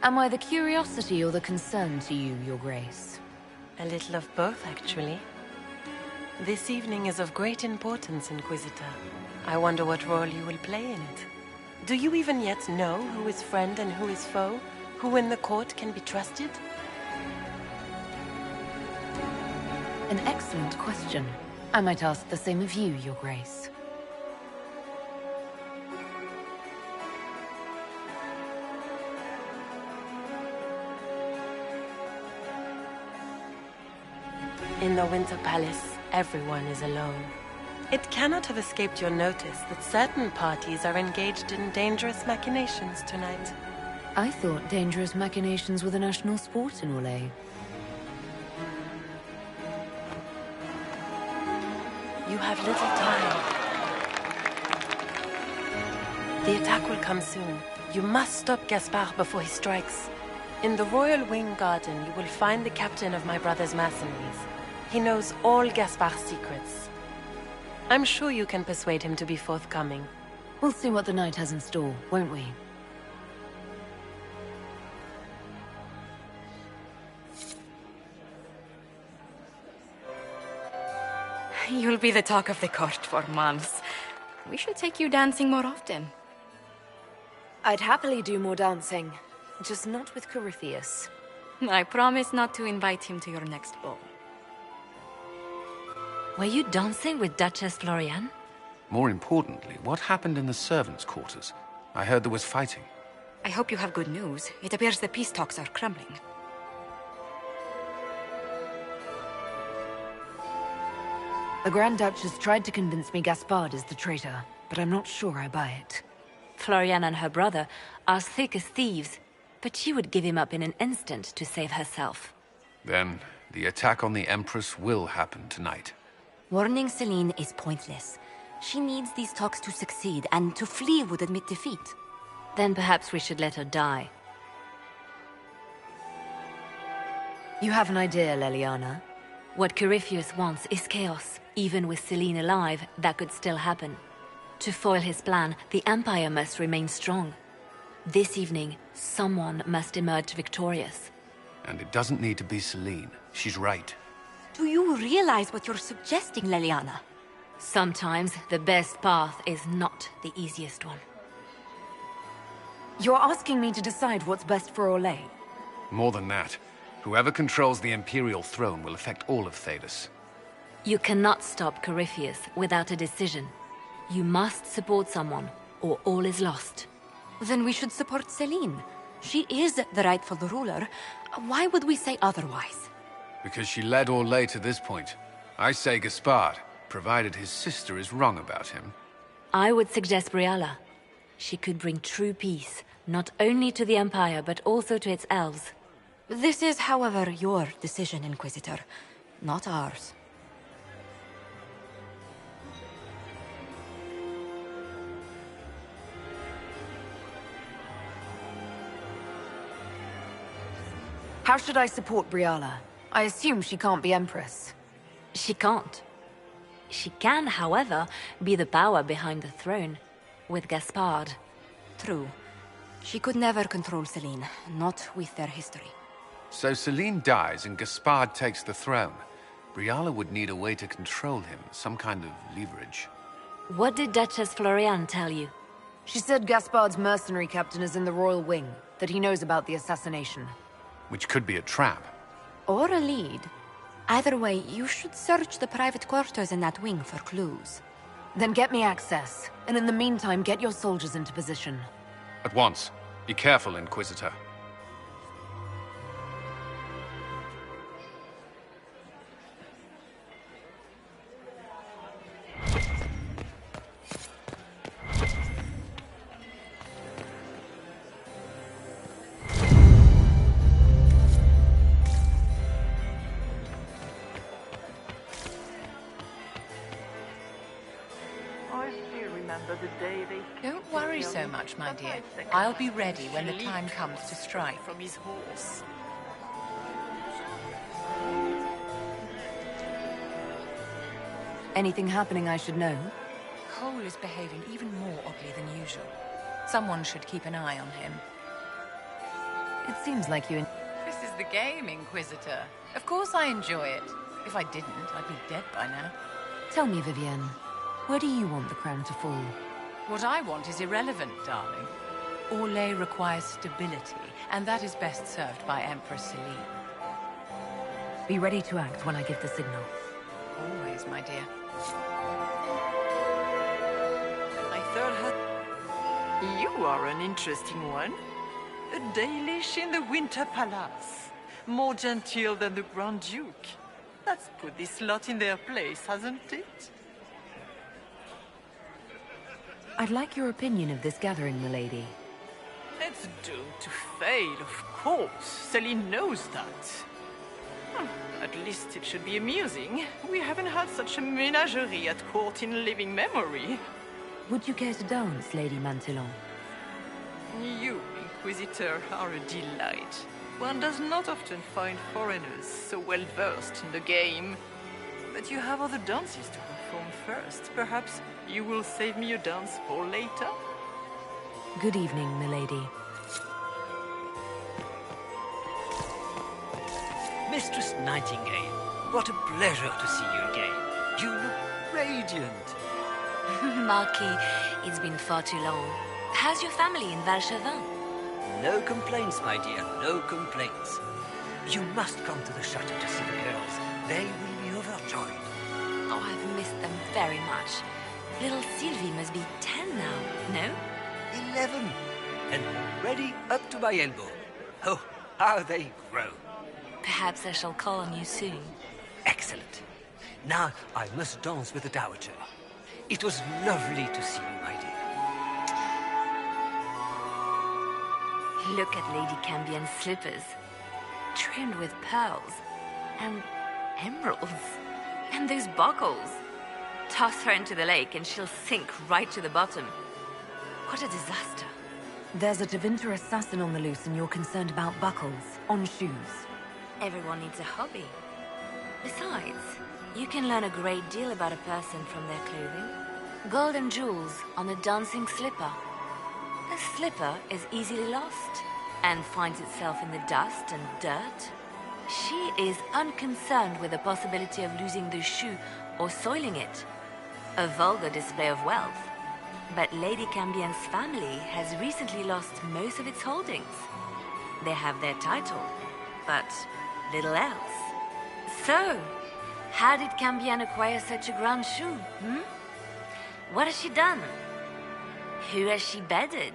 Am I the curiosity or the concern to you, Your Grace? A little of both, actually. This evening is of great importance, Inquisitor. I wonder what role you will play in it. Do you even yet know who is friend and who is foe? Who in the court can be trusted? An excellent question. I might ask the same of you, Your Grace. In the Winter Palace, everyone is alone. It cannot have escaped your notice that certain parties are engaged in dangerous machinations tonight. I thought dangerous machinations were the national sport in Orlais. You have little time. The attack will come soon. You must stop Gaspard before he strikes. In the Royal Wing Garden, you will find the captain of my brother's mercenaries. He knows all Gaspard's secrets. I'm sure you can persuade him to be forthcoming. We'll see what the night has in store, won't we? You'll be the talk of the court for months. We should take you dancing more often. I'd happily do more dancing, just not with Corypheus. I promise not to invite him to your next ball. Were you dancing with Duchess Floriane? More importantly, what happened in the servants' quarters? I heard there was fighting. I hope you have good news. It appears the peace talks are crumbling. The Grand Duchess tried to convince me Gaspard is the traitor, but I'm not sure I buy it. Floriane and her brother are thick as thieves, but she would give him up in an instant to save herself. Then, the attack on the Empress will happen tonight. Warning Celine is pointless. She needs these talks to succeed, and to flee would admit defeat. Then perhaps we should let her die. You have an idea, Leliana? What Corypheus wants is chaos. Even with Celine alive, that could still happen. To foil his plan, the Empire must remain strong. This evening, someone must emerge victorious. And it doesn't need to be Celine. She's right. Do you realize what you're suggesting, Leliana? Sometimes the best path is not the easiest one. You're asking me to decide what's best for Orlais? More than that, whoever controls the Imperial throne will affect all of Thedas. You cannot stop Corypheus without a decision. You must support someone, or all is lost. Then we should support Celine. She is the rightful ruler. Why would we say otherwise? Because she led Orlais to this point. I say Gaspard, provided his sister is wrong about him. I would suggest Briala. She could bring true peace, not only to the Empire, but also to its elves. This is, however, your decision, Inquisitor, not ours. How should I support Briala? I assume she can't be Empress. She can't. She can, however, be the power behind the throne, with Gaspard. True. She could never control Celine, not with their history. So Celine dies and Gaspard takes the throne. Briala would need a way to control him, some kind of leverage. What did Duchess Floriane tell you? She said Gaspard's mercenary captain is in the Royal Wing, that he knows about the assassination. Which could be a trap. Or a lead. Either way, you should search the private quarters in that wing for clues. Then get me access, and in the meantime, get your soldiers into position. At once. Be careful, Inquisitor. Don't worry so much, my dear. I'll be ready when the time comes to strike. From his horse. Anything happening I should know? Cole is behaving even more oddly than usual. Someone should keep an eye on him. It seems like you... This is the game, Inquisitor. Of course I enjoy it. If I didn't, I'd be dead by now. Tell me, Vivienne, where do you want the crown to fall? What I want is irrelevant, darling. Orlais requires stability, and that is best served by Empress Celine. Be ready to act when I give the signal. Always, my dear. I thought her... You are an interesting one. A Dalish in the Winter Palace. More genteel than the Grand Duke. That's put this lot in their place, hasn't it? I'd like your opinion of this gathering, milady. It's doomed to fail, of course. Celine knows that. At least it should be amusing. We haven't had such a menagerie at court in living memory. Would you care to dance, Lady Mantillon? You, Inquisitor, are a delight. One does not often find foreigners so well versed in the game. But you have other dances to perform first. Perhaps you will save me a dance for later? Good evening, milady. Mistress Nightingale, what a pleasure to see you again. You look radiant. Marquis, it's been far too long. How's your family in Valchevin? No complaints, my dear, no complaints. You must come to the chateau to see the girls. They will be overjoyed. Oh, I've missed them very much. Little Sylvie must be 10 now, no? 11. And already up to my elbow. Oh, how they grow. Perhaps I shall call on you soon. Excellent. Now I must dance with the Dowager. It was lovely to see you, my dear. Look at Lady Cambion's slippers. Trimmed with pearls. And emeralds. And those buckles. Toss her into the lake and she'll sink right to the bottom. What a disaster. There's a Tevinter assassin on the loose and you're concerned about buckles on shoes. Everyone needs a hobby. Besides, you can learn a great deal about a person from their clothing. Gold and jewels on a dancing slipper. A slipper is easily lost and finds itself in the dust and dirt. She is unconcerned with the possibility of losing the shoe or soiling it. A vulgar display of wealth. But Lady Cambien's family has recently lost most of its holdings. They have their title, but little else. So, how did Cambien acquire such a grand shoe, What has she done? Who has she bedded?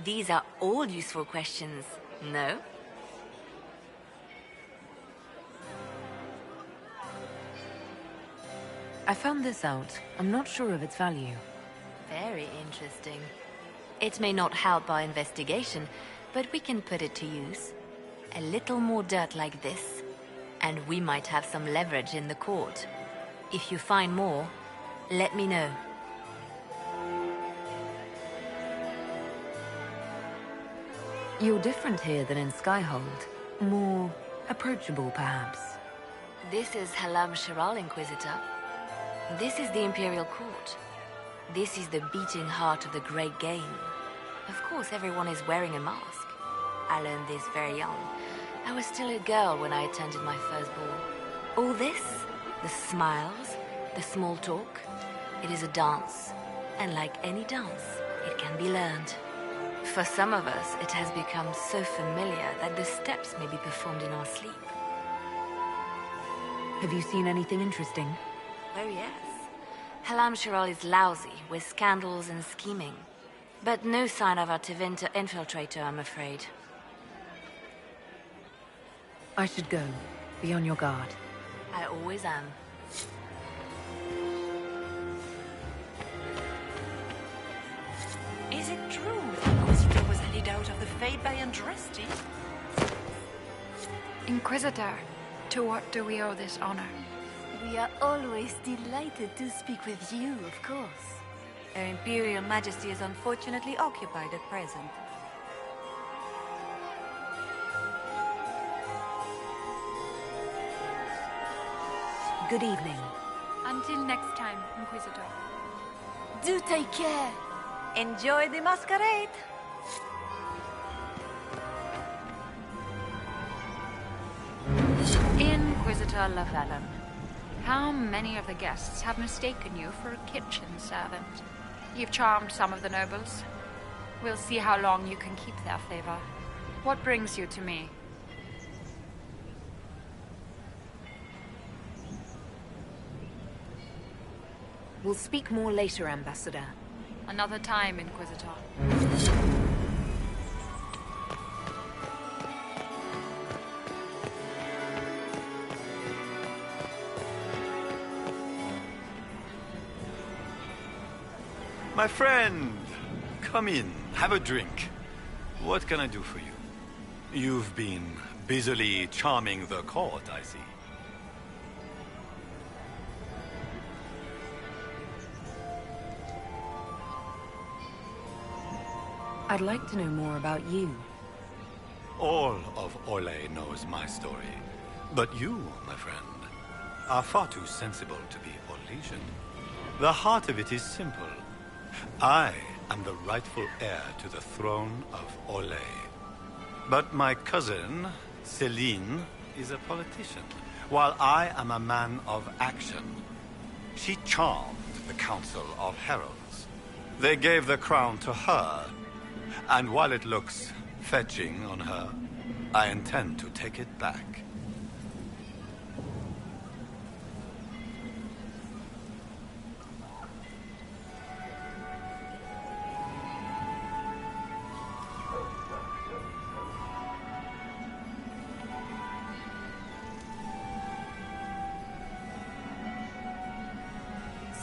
These are all useful questions, no? I found this out. I'm not sure of its value. Very interesting. It may not help our investigation, but we can put it to use. A little more dirt like this, and we might have some leverage in the court. If you find more, let me know. You're different here than in Skyhold. More approachable, perhaps. This is Halam Shiral, Inquisitor. This is the Imperial Court. This is the beating heart of the Great Game. Of course, everyone is wearing a mask. I learned this very young. I was still a girl when I attended my first ball. All this, the smiles, the small talk, it is a dance. And like any dance, it can be learned. For some of us, it has become so familiar that the steps may be performed in our sleep. Have you seen anything interesting? Oh yes. Halam Shiral is lousy, with scandals and scheming. But no sign of our Tevinter infiltrator, I'm afraid. I should go. Be on your guard. I always am. Is it true the Inquisitor was lead out of the Fade by Andraste? Inquisitor, to what do we owe this honor? We are always delighted to speak with you, of course. Her Imperial Majesty is unfortunately occupied at present. Good evening. Until next time, Inquisitor. Do take care. Enjoy the masquerade. Inquisitor Lavalin, how many of the guests have mistaken you for a kitchen servant? You've charmed some of the nobles. We'll see how long you can keep their favor. What brings you to me? We'll speak more later, Ambassador. Another time, Inquisitor. My friend, come in, have a drink. What can I do for you? You've been busily charming the court, I see. I'd like to know more about you. All of Orlais knows my story. But you, my friend, are far too sensible to be Orlesian. The heart of it is simple. I am the rightful heir to the throne of Orlais. But my cousin, Celine, is a politician, while I am a man of action. She charmed the Council of Heralds. They gave the crown to her, and while it looks fetching on her, I intend to take it back.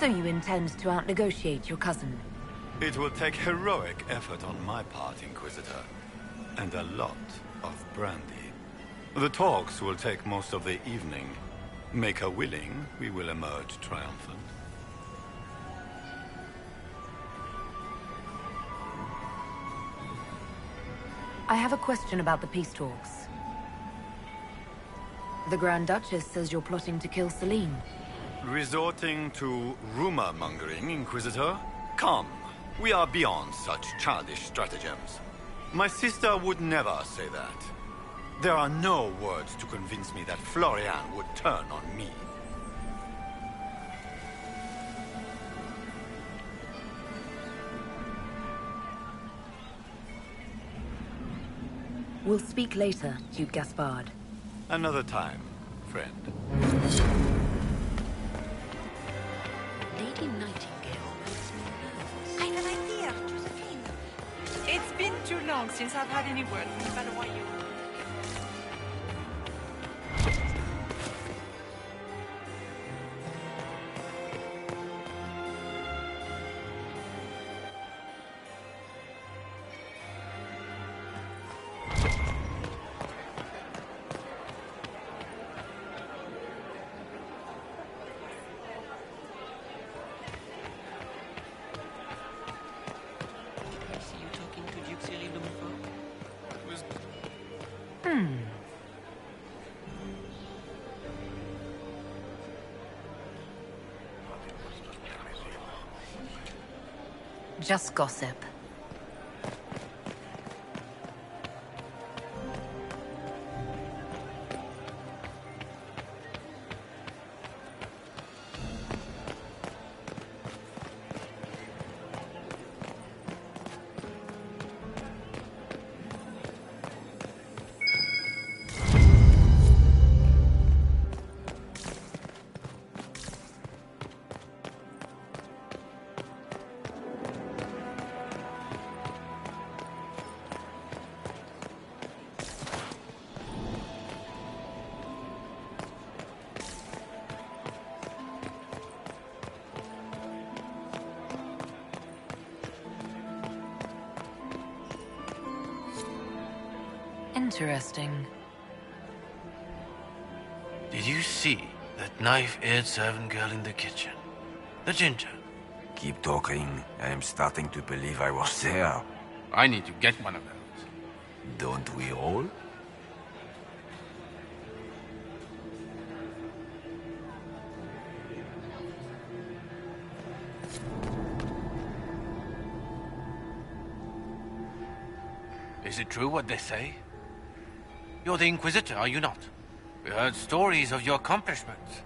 So you intend to out-negotiate your cousin? It will take heroic effort on my part, Inquisitor, and a lot of brandy. The talks will take most of the evening. Make her willing, we will emerge triumphant. I have a question about the peace talks. The Grand Duchess says you're plotting to kill Celine. Resorting to rumor-mongering, Inquisitor? Come, we are beyond such childish stratagems. My sister would never say that. There are no words to convince me that Florian would turn on me. We'll speak later, Duke Gaspard. Another time, friend. Lady Nightingale makes me nervous. I have an idea, Josephine. It's been too long since I've had any word from Valois. Just gossip. Interesting. Did you see that knife-eared servant girl in the kitchen? The ginger. Keep talking. I am starting to believe I was there. I need to get one of those. Don't we all? Is it true what they say? You're the Inquisitor, are you not? We heard stories of your accomplishments.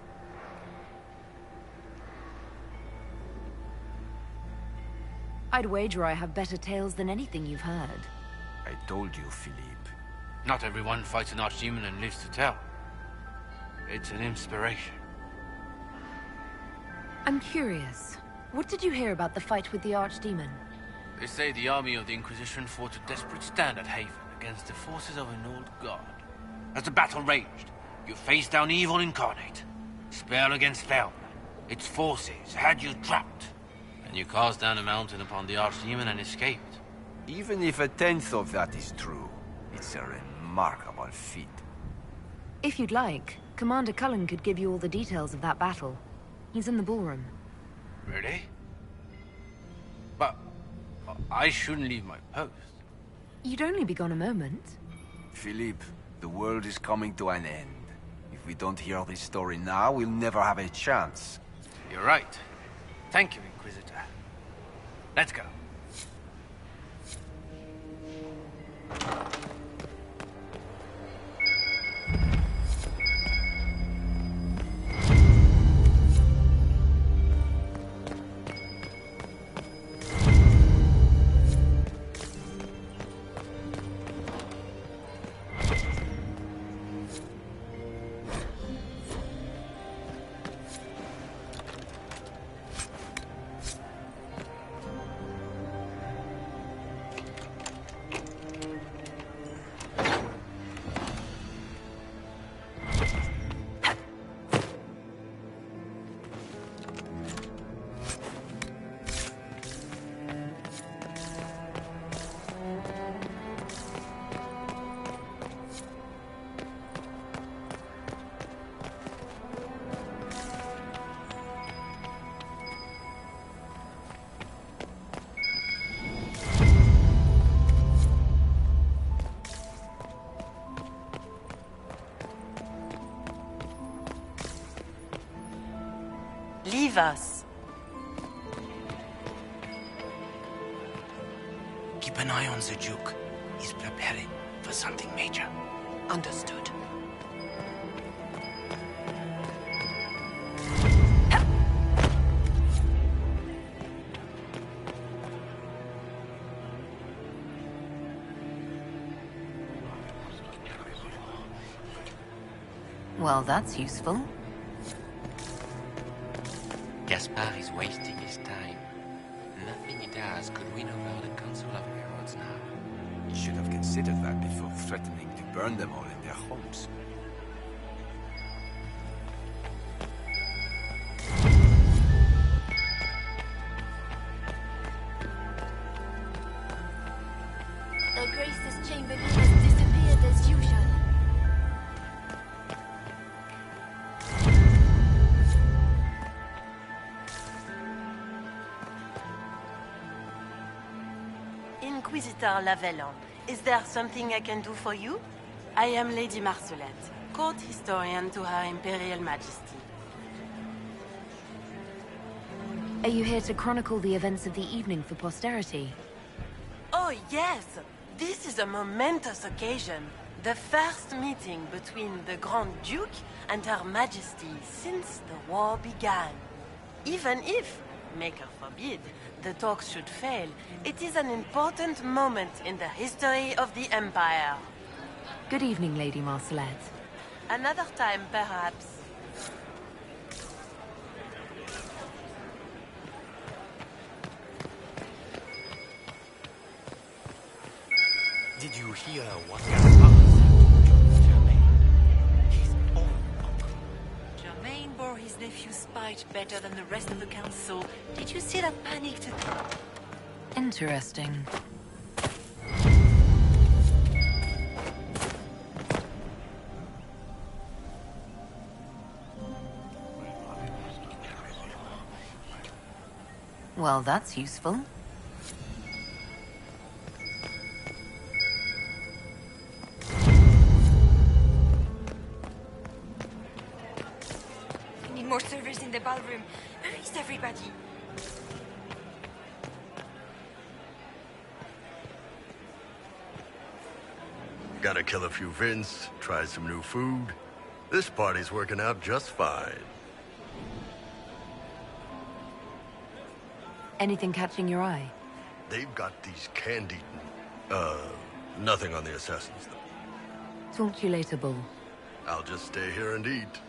I'd wager I have better tales than anything you've heard. I told you, Philippe. Not everyone fights an archdemon and lives to tell. It's an inspiration. I'm curious. What did you hear about the fight with the Archdemon? They say the army of the Inquisition fought a desperate stand at Haven against the forces of an old god. As the battle raged, you faced down evil incarnate. Spell against spell. Its forces had you trapped. And you cast down a mountain upon the Archdemon and escaped. Even if 1/10 of that is true, it's a remarkable feat. If you'd like, Commander Cullen could give you all the details of that battle. He's in the ballroom. Really? But I shouldn't leave my post. You'd only be gone a moment. Philippe, the world is coming to an end. If we don't hear this story now, we'll never have a chance. You're right. Thank you, Inquisitor. Let's go. Leave us. Keep an eye on the Duke. He's preparing for something major. Understood. Well, that's useful. Gaspard is wasting his time. Nothing he does could win over the Council of Heralds now. You should have considered that before threatening to burn them all in their homes. Her Grace's chamberlain has disappeared as usual. Inquisitor Lavellan, is there something I can do for you? I am Lady Marcelette, court historian to Her Imperial Majesty. Are you here to chronicle the events of the evening for posterity? Oh, yes! This is a momentous occasion. The first meeting between the Grand Duke and Her Majesty since the war began. Even if, Maker forbid, the talks should fail, it is an important moment in the history of the Empire. Good evening, Lady Marcelette. Another time, perhaps. Did you hear what Gaspard said to Germain? His own uncle. Germain bore his nephew's spite better than the rest of the council. Did you see that panicked... Interesting. Well, that's useful. We need more servers in the ballroom. Where is everybody? Gotta kill a few Vince, try some new food. This party's working out just fine. Anything catching your eye? They've got these candy-eaten... nothing on the assassins, though. Talk to you later, Bull. I'll just stay here and eat.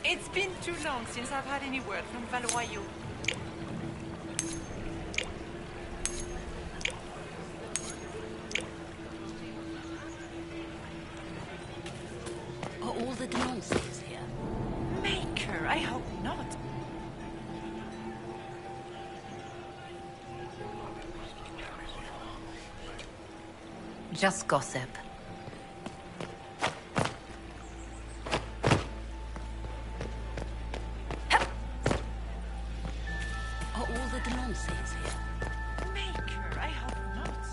It's been too long since I've had any word from Valoyaux. Are all the denunciates here? Maker, I hope not. Just gossip. Are all the denunciates here? Maker, I hope not.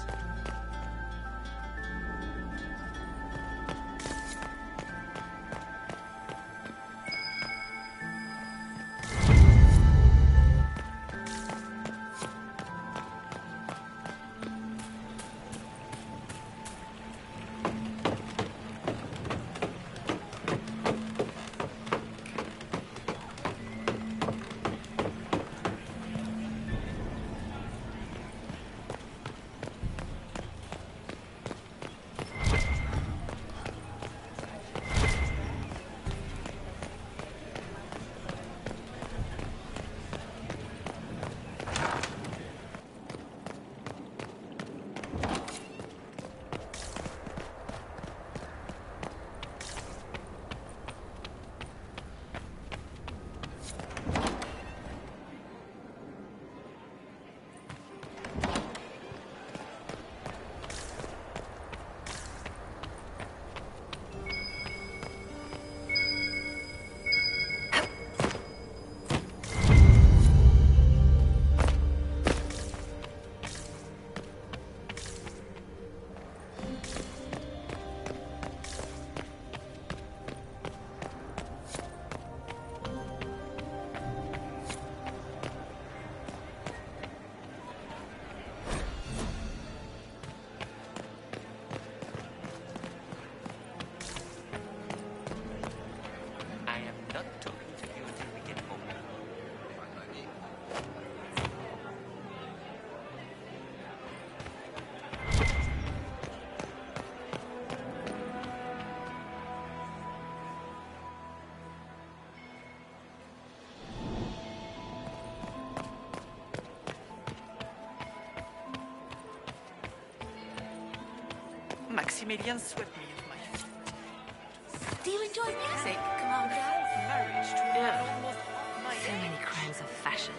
Maximilian swept me into my... Do you enjoy music, Commander? Marriage to So many crimes of fashion.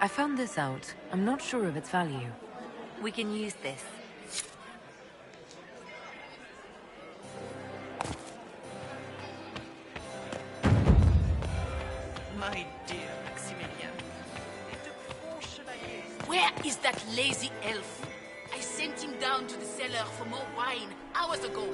I found this out. I'm not sure of its value. We can use this. My dear Maximilian, it took 4 chevaliers. Where is that lazy elf? I sent him down to the cellar for more wine hours ago.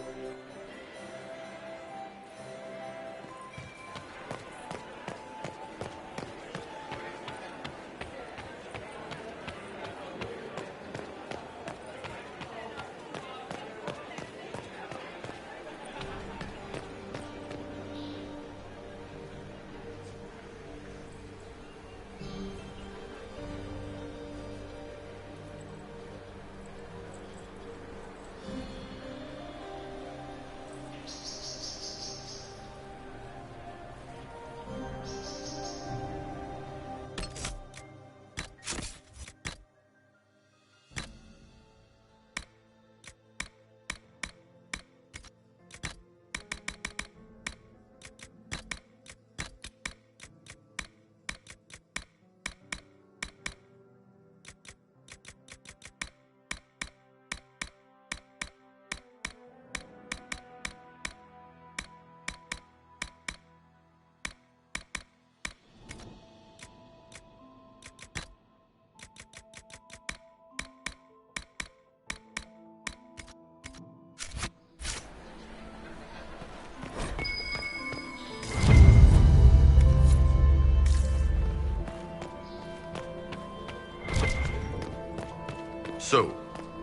So,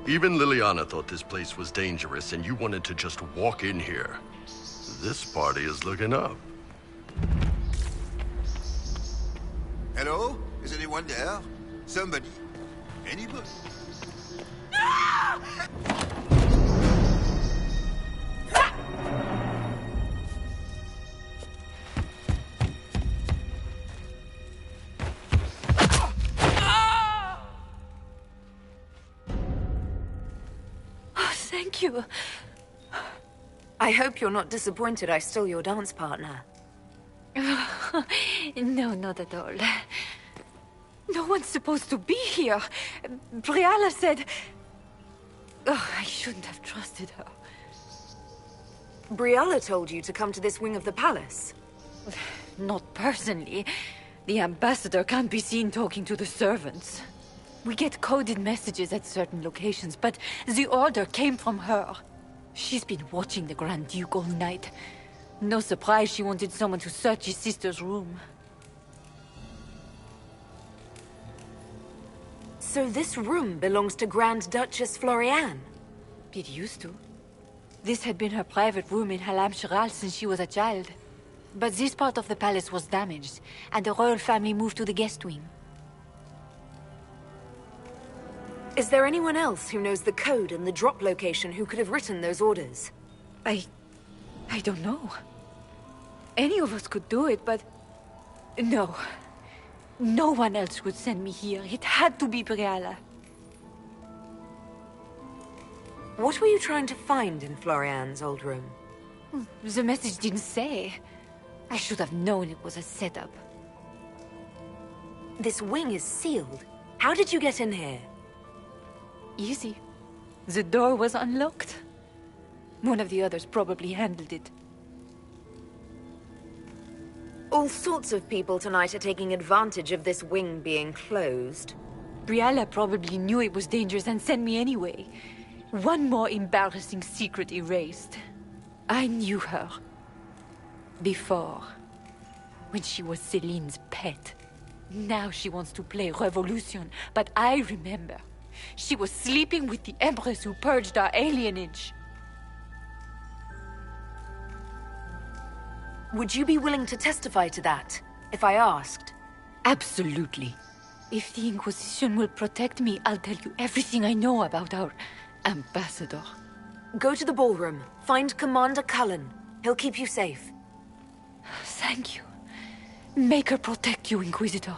even Liliana thought this place was dangerous and you wanted to just walk in here. This party is looking up. Hello? Is anyone there? Somebody? Anybody? Thank you. I hope you're not disappointed I stole your dance partner. No, not at all. No one's supposed to be here. Briala said... Oh, I shouldn't have trusted her. Briala told you to come to this wing of the palace? Not personally. The ambassador can't be seen talking to the servants. We get coded messages at certain locations, but the order came from her. She's been watching the Grand Duke all night. No surprise she wanted someone to search his sister's room. So this room belongs to Grand Duchess Floriane? It used to. This had been her private room in Halam Shiral since she was a child. But this part of the palace was damaged, and the royal family moved to the guest wing. Is there anyone else who knows the code and the drop location who could have written those orders? I don't know. Any of us could do it, but... No. No one else would send me here. It had to be Briala. What were you trying to find in Floriane's old room? The message didn't say. I should have known it was a setup. This wing is sealed. How did you get in here? Easy. The door was unlocked. One of the others probably handled it. All sorts of people tonight are taking advantage of this wing being closed. Briala probably knew it was dangerous and sent me anyway. One more embarrassing secret erased. I knew her. Before. When she was Celine's pet. Now she wants to play Revolution, but I remember. She was sleeping with the Empress who purged our alienage. Would you be willing to testify to that, if I asked? Absolutely. If the Inquisition will protect me, I'll tell you everything I know about our ambassador. Go to the ballroom. Find Commander Cullen. He'll keep you safe. Thank you. Make her protect you, Inquisitor.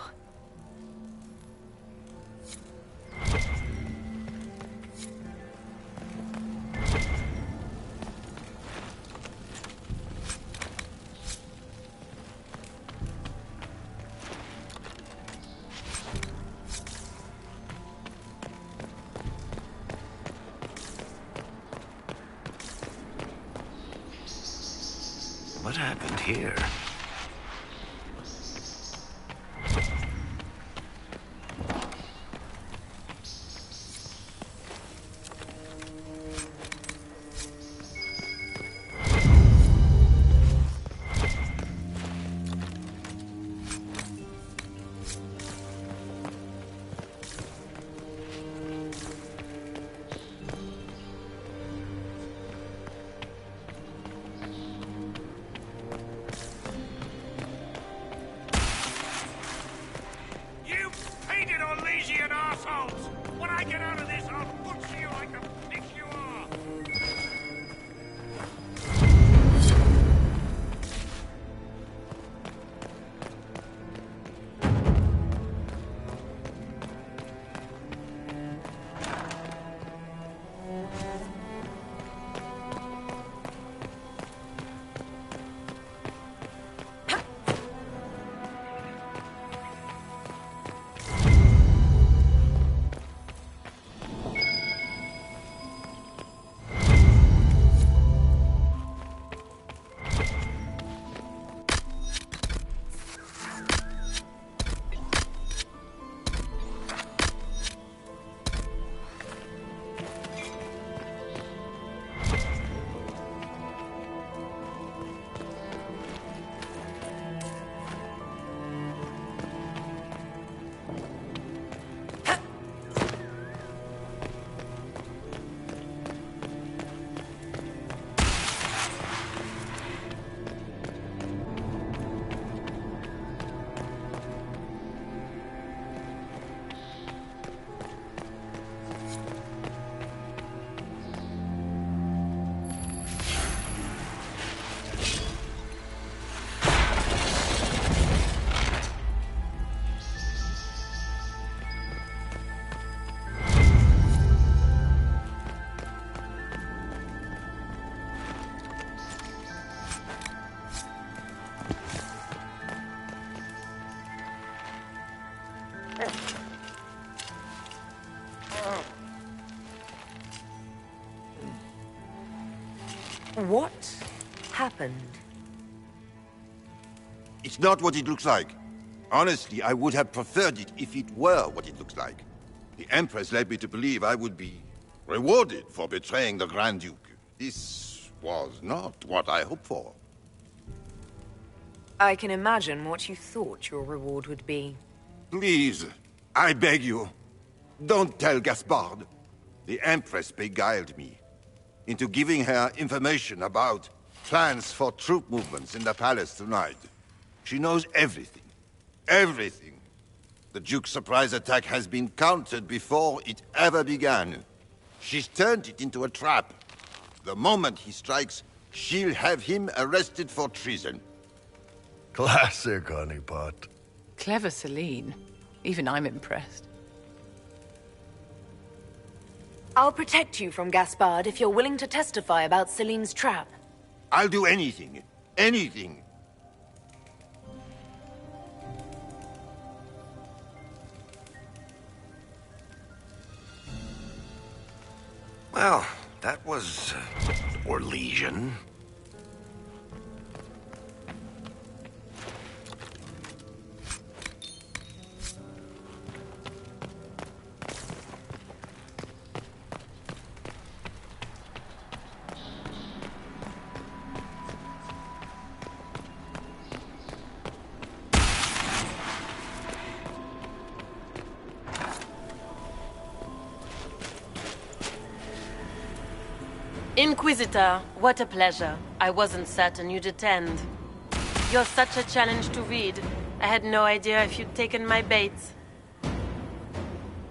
What happened here? What happened? It's not what it looks like. Honestly, I would have preferred it if it were what it looks like. The Empress led me to believe I would be rewarded for betraying the Grand Duke. This was not what I hoped for. I can imagine what you thought your reward would be. Please, I beg you, don't tell Gaspard. The Empress beguiled me into giving her information about plans for troop movements in the palace tonight. She knows everything. Everything. The Duke's surprise attack has been countered before it ever began. She's turned it into a trap. The moment he strikes, she'll have him arrested for treason. Classic, honeypot. Clever Celine. Even I'm impressed. I'll protect you from Gaspard if you're willing to testify about Celine's trap. I'll do anything. Anything. Well, that was... Orlesian. Inquisitor, what a pleasure. I wasn't certain you'd attend. You're such a challenge to read. I had no idea if you'd taken my bait.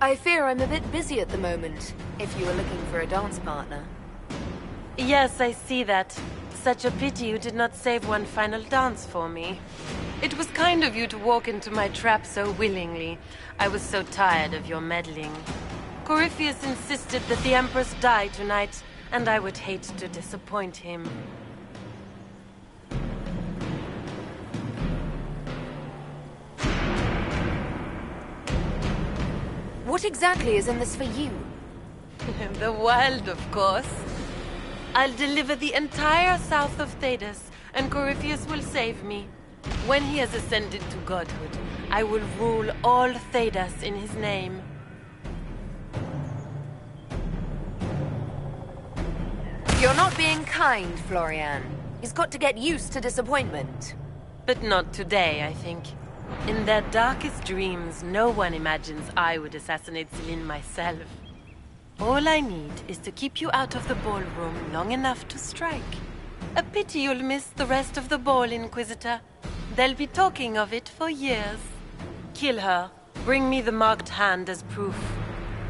I fear I'm a bit busy at the moment, if you were looking for a dance partner. Yes, I see that. Such a pity you did not save one final dance for me. It was kind of you to walk into my trap so willingly. I was so tired of your meddling. Corypheus insisted that the Empress die tonight, and I would hate to disappoint him. What exactly is in this for you? The wild, of course. I'll deliver the entire south of Thedas and Corypheus will save me. When he has ascended to godhood, I will rule all Thedas in his name. You're not being kind, Florian. He's got to get used to disappointment. But not today, I think. In their darkest dreams, no one imagines I would assassinate Celine myself. All I need is to keep you out of the ballroom long enough to strike. A pity you'll miss the rest of the ball, Inquisitor. They'll be talking of it for years. Kill her. Bring me the marked hand as proof.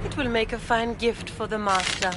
It will make a fine gift for the Master.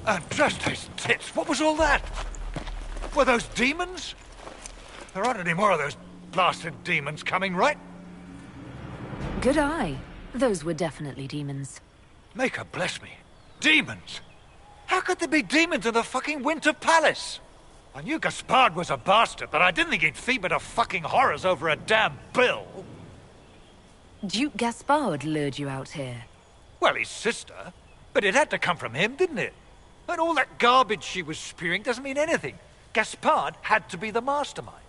Andraste's tits, what was all that? Were those demons? There aren't any more of those blasted demons coming, right? Good eye. Those were definitely demons. Maker bless me. Demons? How could there be demons in the fucking Winter Palace? I knew Gaspard was a bastard, but I didn't think he'd feed me to fucking horrors over a damn bill. Duke Gaspard lured you out here. Well, his sister. But it had to come from him, didn't it? And all that garbage she was spewing doesn't mean anything. Gaspard had to be the mastermind.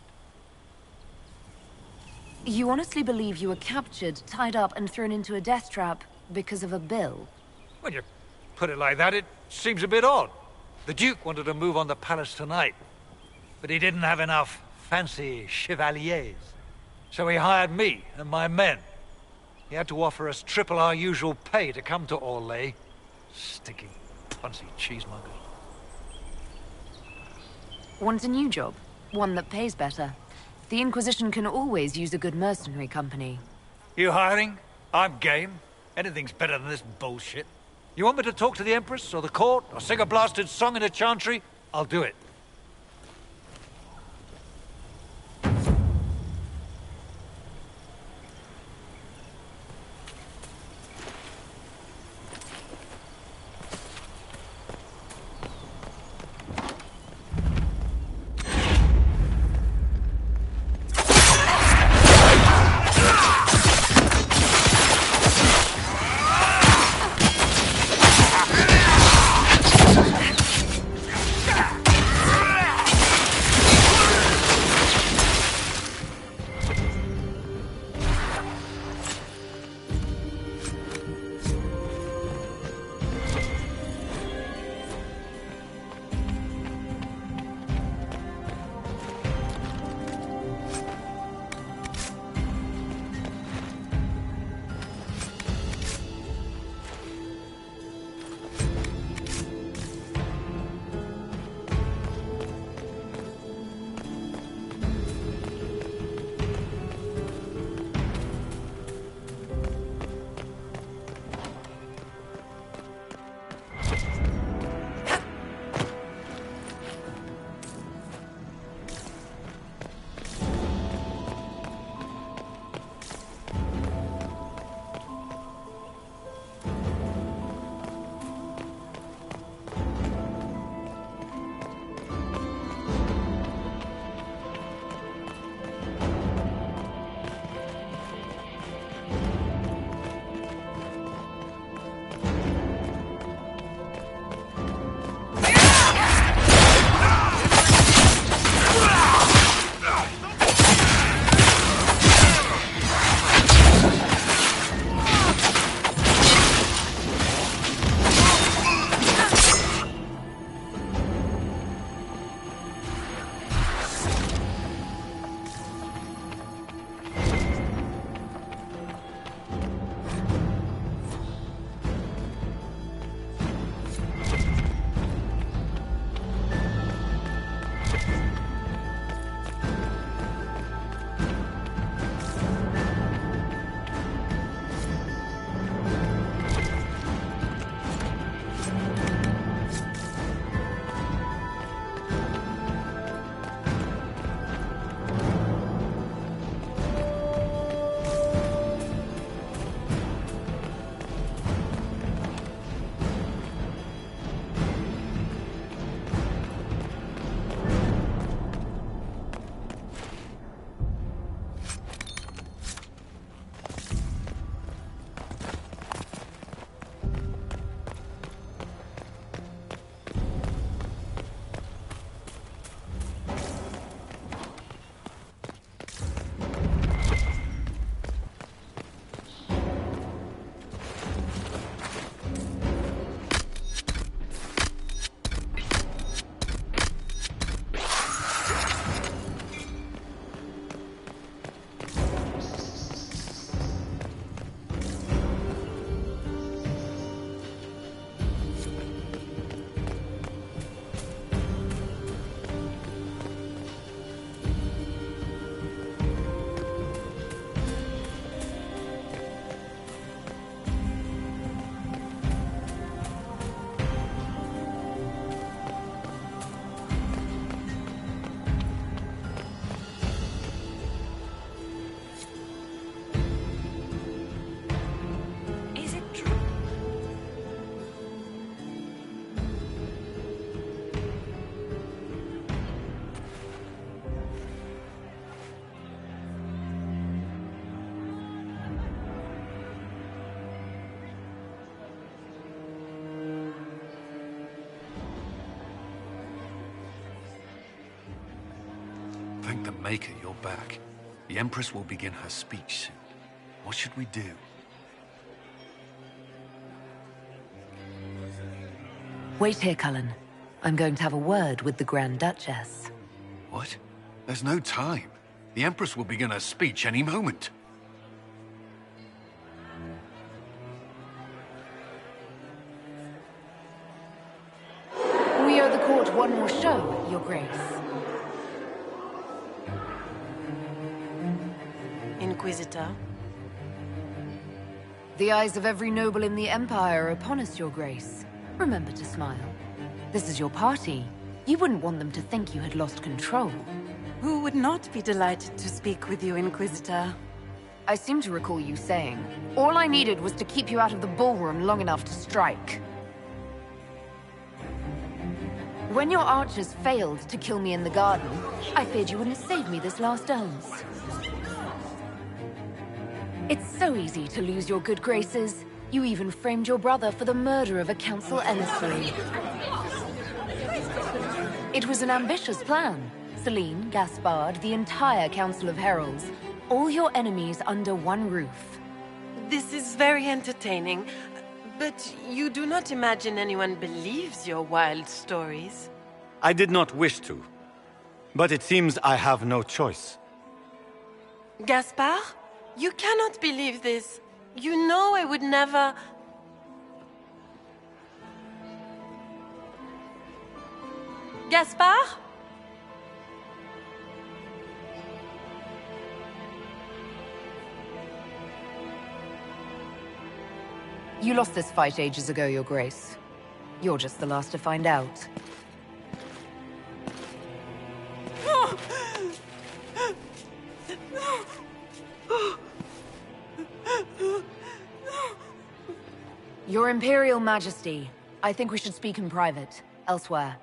You honestly believe you were captured, tied up, and thrown into a death trap because of a bill? When you put it like that, it seems a bit odd. The Duke wanted to move on the palace tonight, but he didn't have enough fancy chevaliers. So he hired me and my men. He had to offer us triple our usual pay to come to Orlais. Sticky, punsy cheesemonger. Want a new job? One that pays better. The Inquisition can always use a good mercenary company. You hiring? I'm game. Anything's better than this bullshit. You want me to talk to the Empress or the court or sing a blasted song in a chantry? I'll do it. the Maker your back. The Empress will begin her speech soon. What should we do? Wait here, Cullen. I'm going to have a word with the Grand Duchess. What? There's no time. The Empress will begin her speech any moment. We owe the court one more show, Your Grace. Inquisitor. The eyes of every noble in the Empire are upon us, Your Grace. Remember to smile. This is your party. You wouldn't want them to think you had lost control. Who would not be delighted to speak with you, Inquisitor? I seem to recall you saying, all I needed was to keep you out of the ballroom long enough to strike. When your archers failed to kill me in the garden, I feared you wouldn't save me this last dance. It's so easy to lose your good graces. You even framed your brother for the murder of a council emissary. It was an ambitious plan. Celine, Gaspard, the entire Council of Heralds. All your enemies under one roof. This is very entertaining, but you do not imagine anyone believes your wild stories? I did not wish to, but it seems I have no choice. Gaspard? You cannot believe this. You know I would never... Gaspard? You lost this fight ages ago, Your Grace. You're just the last to find out. Your Imperial Majesty, I think we should speak in private, elsewhere.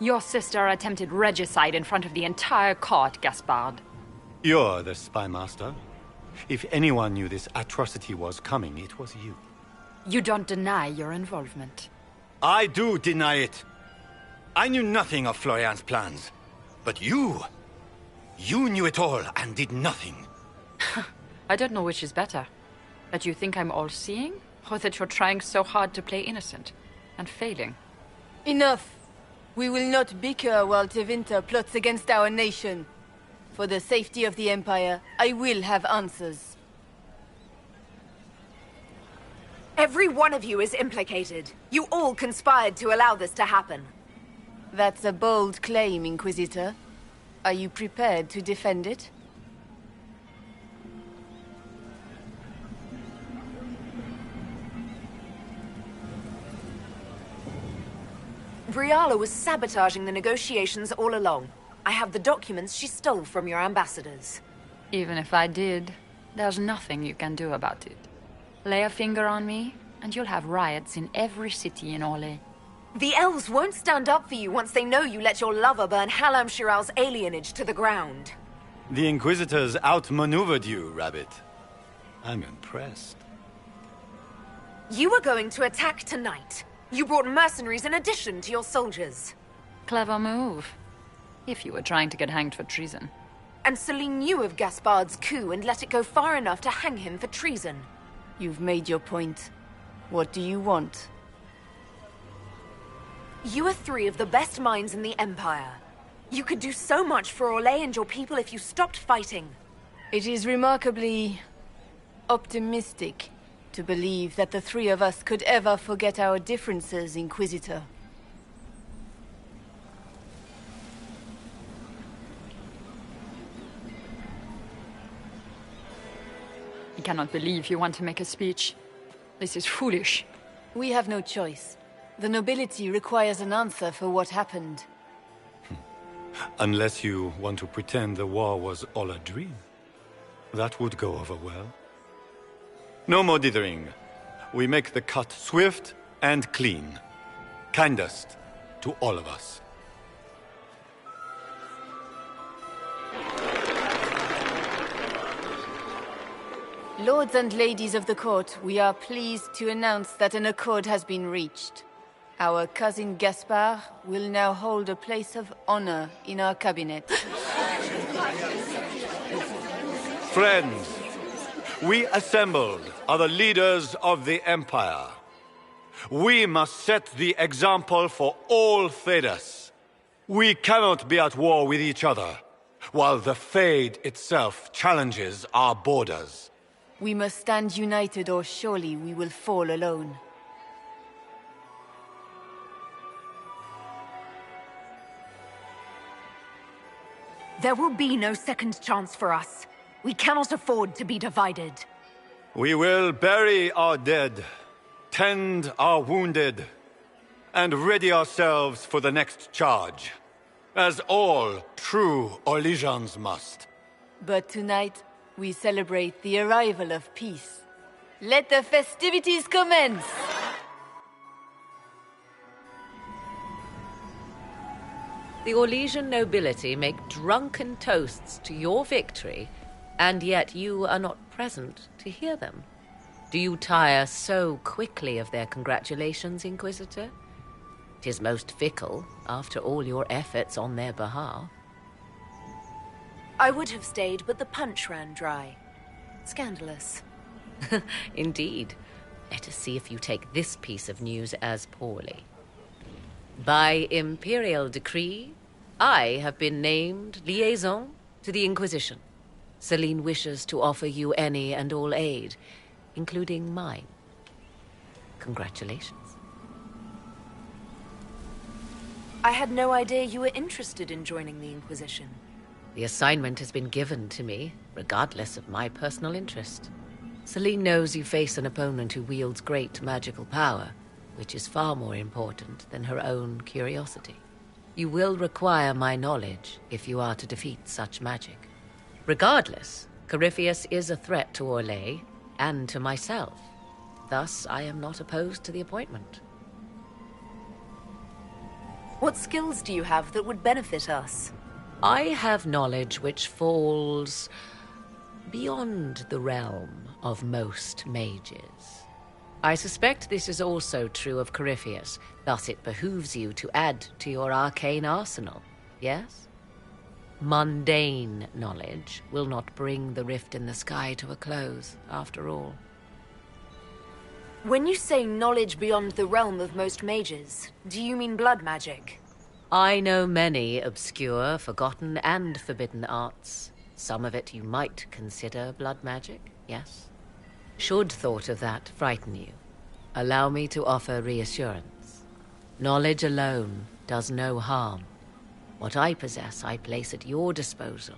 Your sister attempted regicide in front of the entire court, Gaspard. You're the spy master. If anyone knew this atrocity was coming, it was you. You don't deny your involvement. I do deny it. I knew nothing of Florian's plans. But you knew it all and did nothing. I don't know which is better. That you think I'm all-seeing, or that you're trying so hard to play innocent, and failing? Enough! We will not bicker while Tevinter plots against our nation. For the safety of the Empire, I will have answers. Every one of you is implicated. You all conspired to allow this to happen. That's a bold claim, Inquisitor. Are you prepared to defend it? Briala was sabotaging the negotiations all along. I have the documents she stole from your ambassadors. Even if I did, there's nothing you can do about it. Lay a finger on me, and you'll have riots in every city in Orlais. The elves won't stand up for you once they know you let your lover burn Halam Shiral's alienage to the ground. The Inquisitors outmaneuvered you, Rabbit. I'm impressed. You were going to attack tonight. You brought mercenaries in addition to your soldiers. Clever move. If you were trying to get hanged for treason. And Celine knew of Gaspard's coup and let it go far enough to hang him for treason. You've made your point. What do you want? You are three of the best minds in the Empire. You could do so much for Orlais and your people if you stopped fighting. It is remarkably optimistic to believe that the three of us could ever forget our differences, Inquisitor. I cannot believe you want to make a speech. This is foolish. We have no choice. The nobility requires an answer for what happened. Unless you want to pretend the war was all a dream. That would go over well. No more dithering. We make the cut swift and clean. Kindest to all of us. Lords and ladies of the court, we are pleased to announce that an accord has been reached. Our cousin Gaspard will now hold a place of honor in our cabinet. Friends, we assembled are the leaders of the Empire. We must set the example for all Thedas. We cannot be at war with each other, while the Fade itself challenges our borders. We must stand united or surely we will fall alone. There will be no second chance for us. We cannot afford to be divided. We will bury our dead, tend our wounded, and ready ourselves for the next charge, as all true Orlesians must. But tonight, we celebrate the arrival of peace. Let the festivities commence! The Orlesian nobility make drunken toasts to your victory, and yet you are not present to hear them. Do you tire so quickly of their congratulations, Inquisitor? 'Tis most fickle, after all your efforts on their behalf. I would have stayed, but the punch ran dry. Scandalous. Indeed. Let us see if you take this piece of news as poorly. By imperial decree, I have been named liaison to the Inquisition. Celine wishes to offer you any and all aid, including mine. Congratulations. I had no idea you were interested in joining the Inquisition. The assignment has been given to me, regardless of my personal interest. Celine knows you face an opponent who wields great magical power, which is far more important than her own curiosity. You will require my knowledge if you are to defeat such magic. Regardless, Corypheus is a threat to Orlais and to myself. Thus, I am not opposed to the appointment. What skills do you have that would benefit us? I have knowledge which falls beyond the realm of most mages. I suspect this is also true of Corypheus, thus it behooves you to add to your arcane arsenal, yes? Mundane knowledge will not bring the rift in the sky to a close, after all. When you say knowledge beyond the realm of most mages, do you mean blood magic? I know many obscure, forgotten, and forbidden arts. Some of it you might consider blood magic, yes? Should thought of that frighten you, allow me to offer reassurance. Knowledge alone does no harm. What I possess, I place at your disposal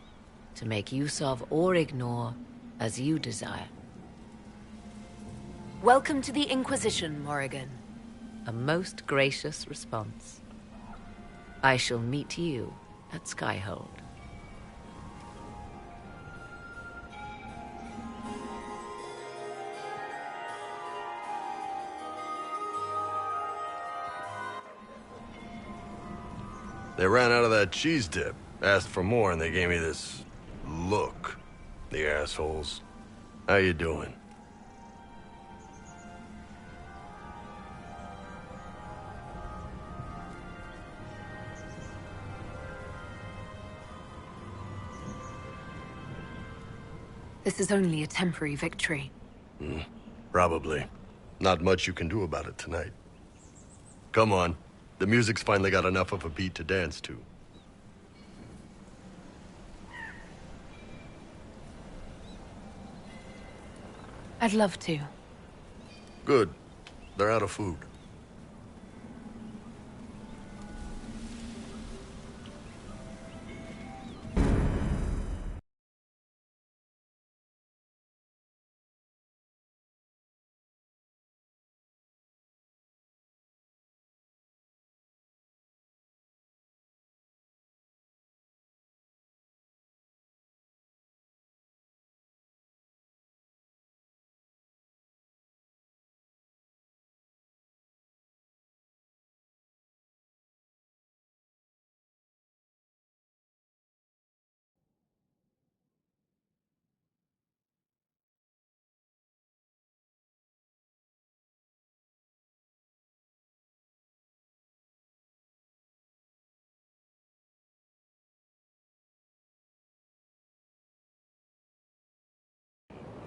to make use of or ignore as you desire. Welcome to the Inquisition, Morrigan. A most gracious response. I shall meet you at Skyhold. They ran out of that cheese dip, asked for more, and they gave me this look. The assholes. How you doing? This is only a temporary victory. Probably. Not much you can do about it tonight. Come on. The music's finally got enough of a beat to dance to. I'd love to. Good. They're out of food.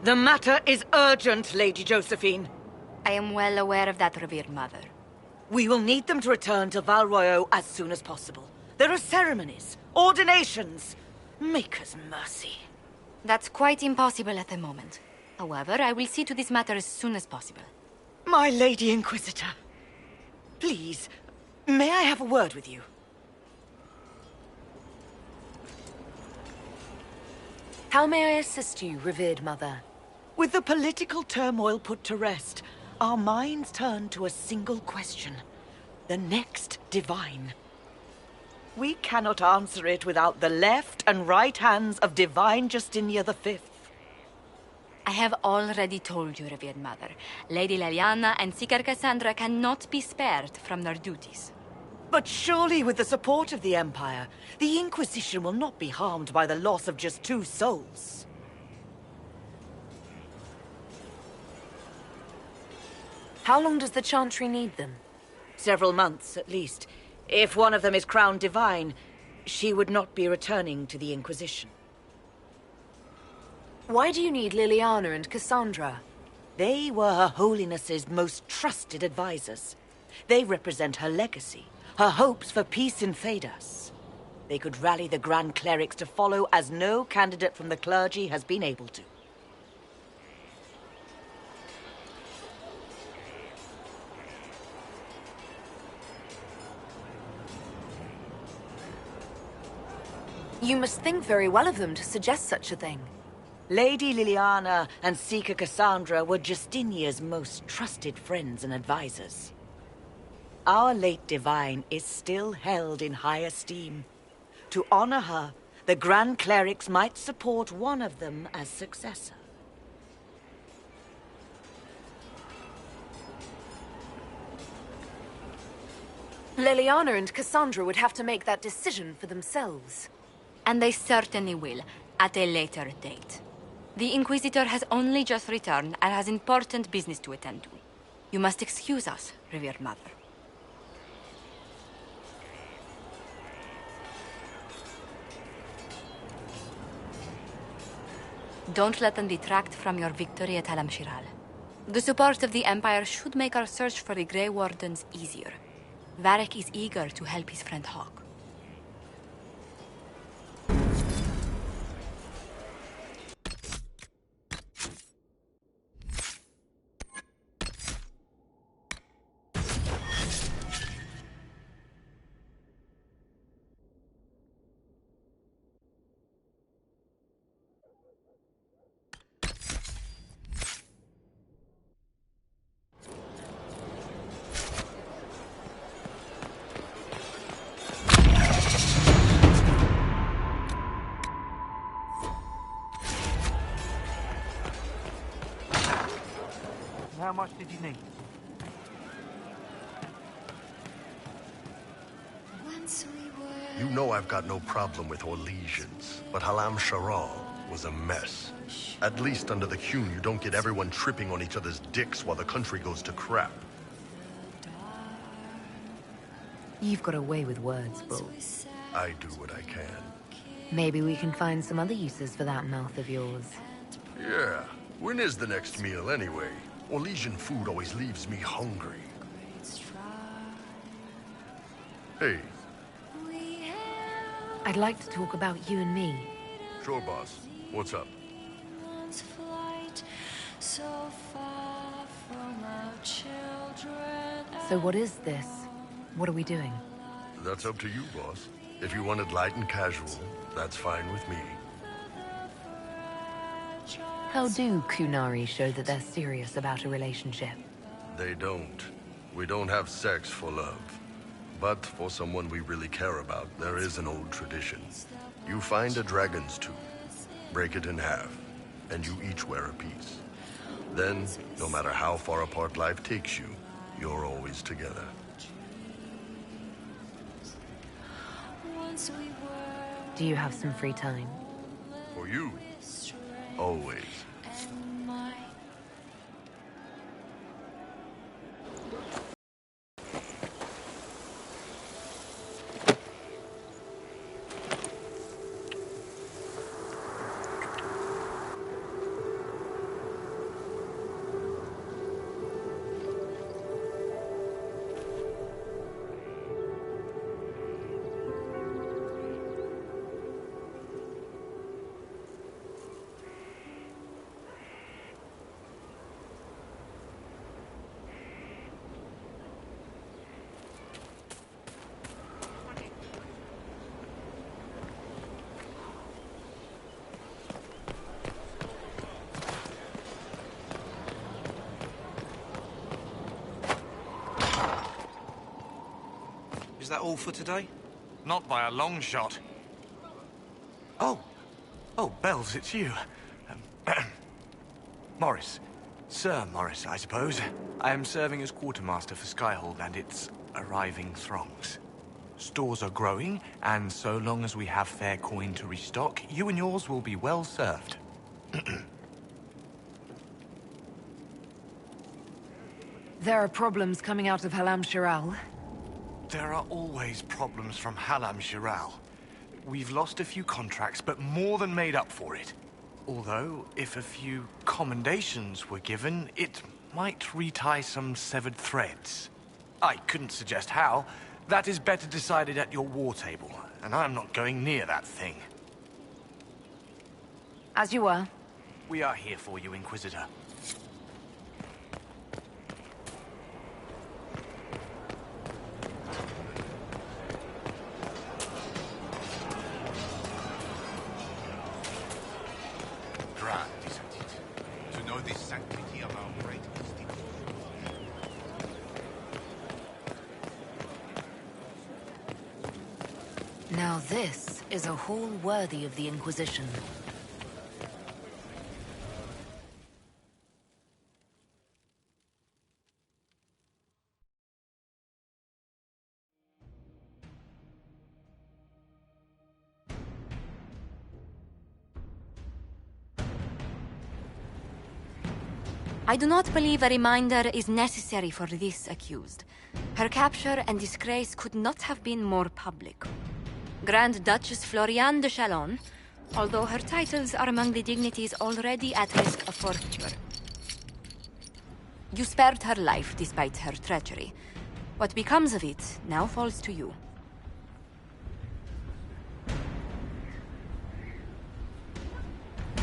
The matter is urgent, Lady Josephine. I am well aware of that, revered mother. We will need them to return to Val Royeaux as soon as possible. There are ceremonies, ordinations. Maker's mercy. That's quite impossible at the moment. However, I will see to this matter as soon as possible. My Lady Inquisitor. Please, may I have a word with you? How may I assist you, revered mother? With the political turmoil put to rest, our minds turn to a single question. The next divine. We cannot answer it without the left and right hands of Divine Justinia V. I have already told you, revered mother. Lady Leliana and Seeker Cassandra cannot be spared from their duties. But surely with the support of the Empire, the Inquisition will not be harmed by the loss of just 2 souls. How long does the Chantry need them? Several months, at least. If one of them is crowned divine, she would not be returning to the Inquisition. Why do you need Liliana and Cassandra? They were Her Holiness's most trusted advisors. They represent her legacy, her hopes for peace in Thedas. They could rally the Grand Clerics to follow as no candidate from the clergy has been able to. You must think very well of them to suggest such a thing. Lady Liliana and Seeker Cassandra were Justinia's most trusted friends and advisors. Our late divine is still held in high esteem. To honor her, the Grand Clerics might support one of them as successor. Liliana and Cassandra would have to make that decision for themselves. And they certainly will, at a later date. The Inquisitor has only just returned and has important business to attend to. You must excuse us, revered mother. Don't let them detract from your victory at Alam-Shiral. The support of the Empire should make our search for the Grey Wardens easier. Varric is eager to help his friend Hawk. How much did you need? You know I've got no problem with Orlesians, but Alam-Shiral was a mess. At least under the Qun, you don't get everyone tripping on each other's dicks while the country goes to crap. You've got a way with words, Bull. I do what I can. Maybe we can find some other uses for that mouth of yours. Yeah. When is the next meal, anyway? Orlesian food always leaves me hungry. Hey. I'd like to talk about you and me. Sure, boss. What's up? So what is this? What are we doing? That's up to you, boss. If you wanted light and casual, that's fine with me. How do Qunari show that they're serious about a relationship? They don't. We don't have sex for love. But for someone we really care about, there is an old tradition. You find a dragon's tooth, break it in half, and you each wear a piece. Then, no matter how far apart life takes you, you're always together. Do you have some free time? For you, always. that all for today? Not by a long shot. Oh, Bells, it's you. Morris. Sir Morris, I suppose. I am serving as quartermaster for Skyhold and its arriving throngs. Stores are growing, and so long as we have fair coin to restock, you and yours will be well served. There are problems coming out of Halam Shiral. There are always problems from Halam Shiral. We've lost a few contracts, but more than made up for it. Although, if a few commendations were given, it might retie some severed threads. I couldn't suggest how. That is better decided at your war table, and I'm not going near that thing. As you were. We are here for you, Inquisitor. To know the sanctity of our great institution. Now this is a hall worthy of the Inquisition. I do not believe a reminder is necessary for this accused. Her capture and disgrace could not have been more public. Grand Duchess Floriane de Chalon, although her titles are among the dignities already at risk of forfeiture. You spared her life despite her treachery. What becomes of it now falls to you.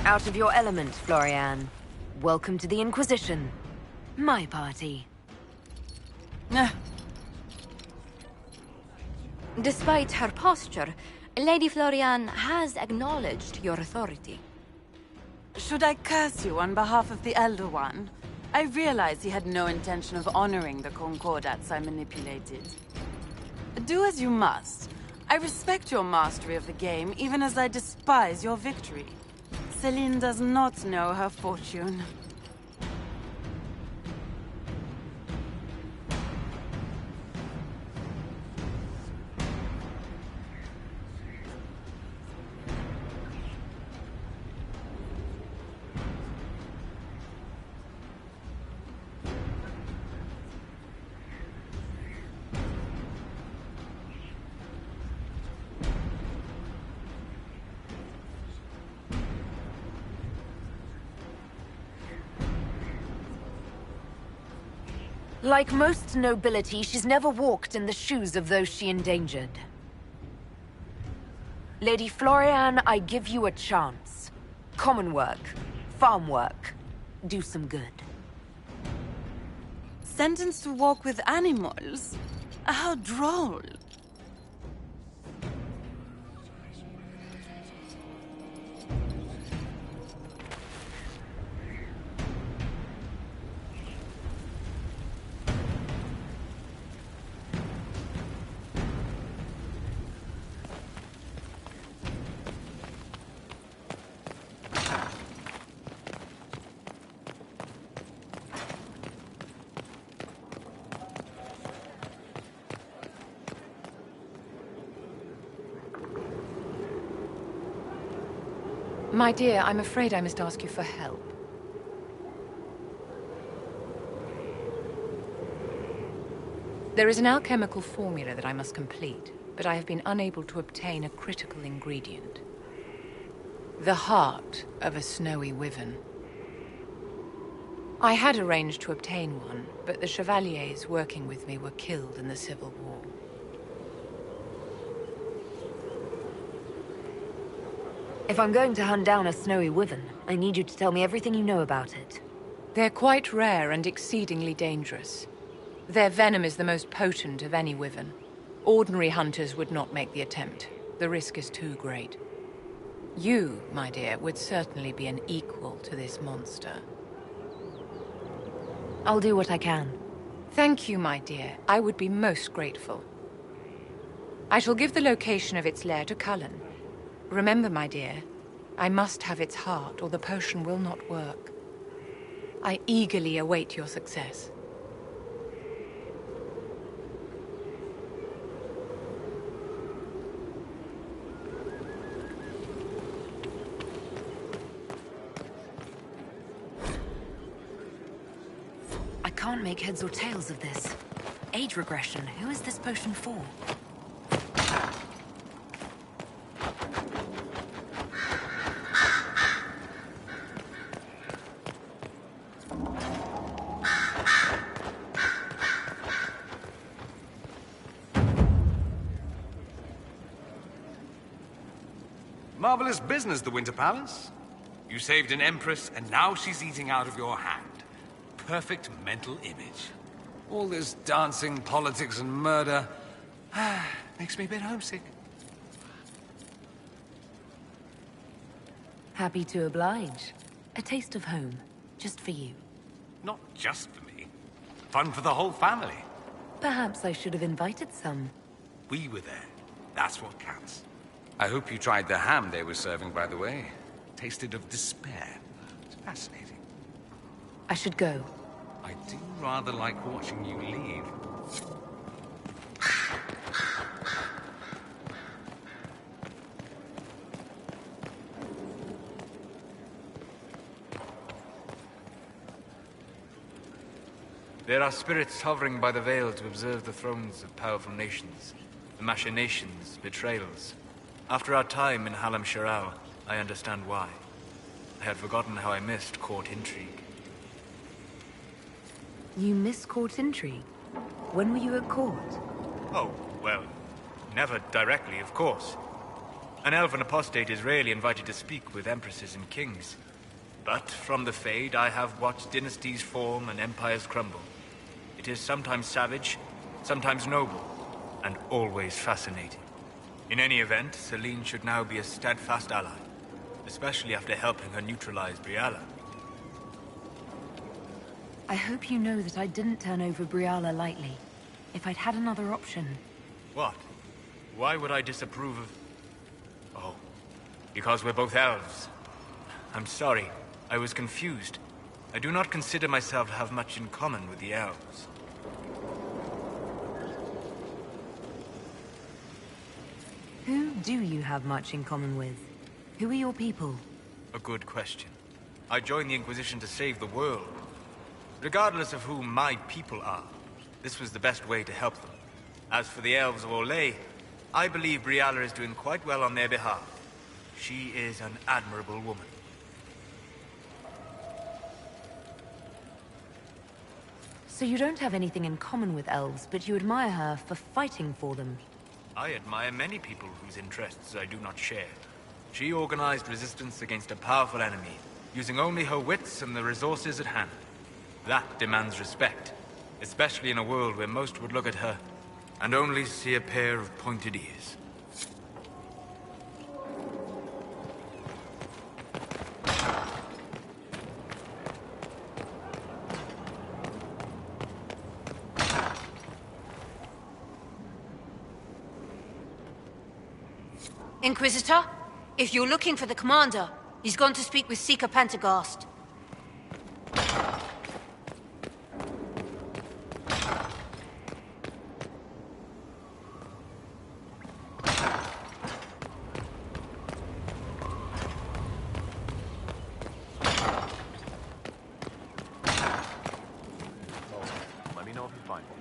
Out of your element, Floriane. Welcome to the Inquisition. My party. Despite her posture, Lady Floriane has acknowledged your authority. Should I curse you on behalf of the Elder One? I realize he had no intention of honoring the concordats I manipulated. Do as you must. I respect your mastery of the game, even as I despise your victory. Celine does not know her fortune. Like most nobility, she's never walked in the shoes of those she endangered. Lady Floriane, I give you a chance. Common work, farm work, do some good. Sentenced to walk with animals? How droll. My dear, I'm afraid I must ask you for help. There is an alchemical formula that I must complete, but I have been unable to obtain a critical ingredient. The heart of a snowy wyvern. I had arranged to obtain one, but the chevaliers working with me were killed in the Civil War. If I'm going to hunt down a snowy wyvern, I need you to tell me everything you know about it. They're quite rare and exceedingly dangerous. Their venom is the most potent of any wyvern. Ordinary hunters would not make the attempt. The risk is too great. You, my dear, would certainly be an equal to this monster. I'll do what I can. Thank you, my dear. I would be most grateful. I shall give the location of its lair to Cullen. Remember, my dear, I must have its heart, or the potion will not work. I eagerly await your success. I can't make heads or tails of this. Age regression, who is this potion for? Marvelous business, the Winter Palace. You saved an empress, and now she's eating out of your hand. Perfect mental image. All this dancing, politics, and murder makes me a bit homesick. Happy to oblige. A taste of home, just for you. Not just for me. Fun for the whole family. Perhaps I should have invited some. We were there. That's what counts. I hope you tried the ham they were serving, by the way. Tasted of despair. It's fascinating. I should go. I do rather like watching you leave. There are spirits hovering by the veil to observe the thrones of powerful nations, the machinations, betrayals. After our time in Halam Shirao, I understand why. I had forgotten how I missed court intrigue. You miss court intrigue? When were you at court? Oh, well, never directly, of course. An elven apostate is rarely invited to speak with empresses and kings. But from the Fade, I have watched dynasties form and empires crumble. It is sometimes savage, sometimes noble, and always fascinating. In any event, Celine should now be a steadfast ally, especially after helping her neutralize Briala. I hope you know that I didn't turn over Briala lightly. If I'd had another option... What? Why would I disapprove of... Oh, because we're both elves. I'm sorry, I was confused. I do not consider myself to have much in common with the elves. Who do you have much in common with? Who are your people? A good question. I joined the Inquisition to save the world. Regardless of who my people are, this was the best way to help them. As for the elves of Orlais, I believe Briala is doing quite well on their behalf. She is an admirable woman. So you don't have anything in common with elves, but you admire her for fighting for them. I admire many people whose interests I do not share. She organized resistance against a powerful enemy, using only her wits and the resources at hand. That demands respect, especially in a world where most would look at her and only see a pair of pointed ears. Inquisitor, if you're looking for the commander, he's gone to speak with Seeker Pentecost. Let me know if you find one.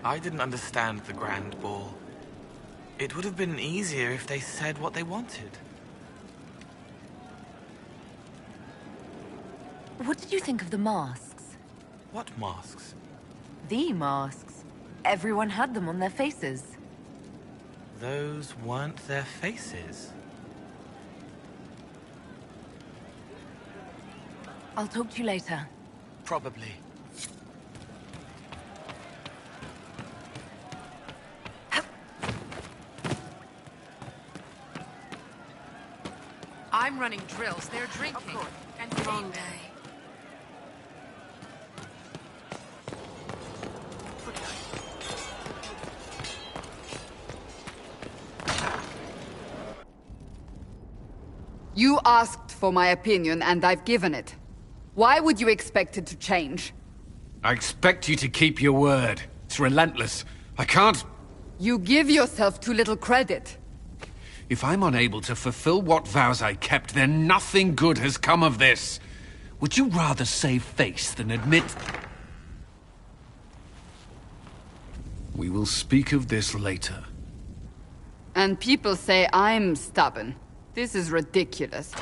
I didn't understand the Grand Ball. It would have been easier if they said what they wanted. What did you think of the masks? What masks? The masks. Everyone had them on their faces. Those weren't their faces. I'll talk to you later. Probably. I'm running drills. They're drinking. And Long day. You asked for my opinion, and I've given it. Why would you expect it to change? I expect you to keep your word. It's relentless. I can't... You give yourself too little credit. If I'm unable to fulfill what vows I kept, then nothing good has come of this. Would you rather save face than admit... We will speak of this later. And people say I'm stubborn. This is ridiculous.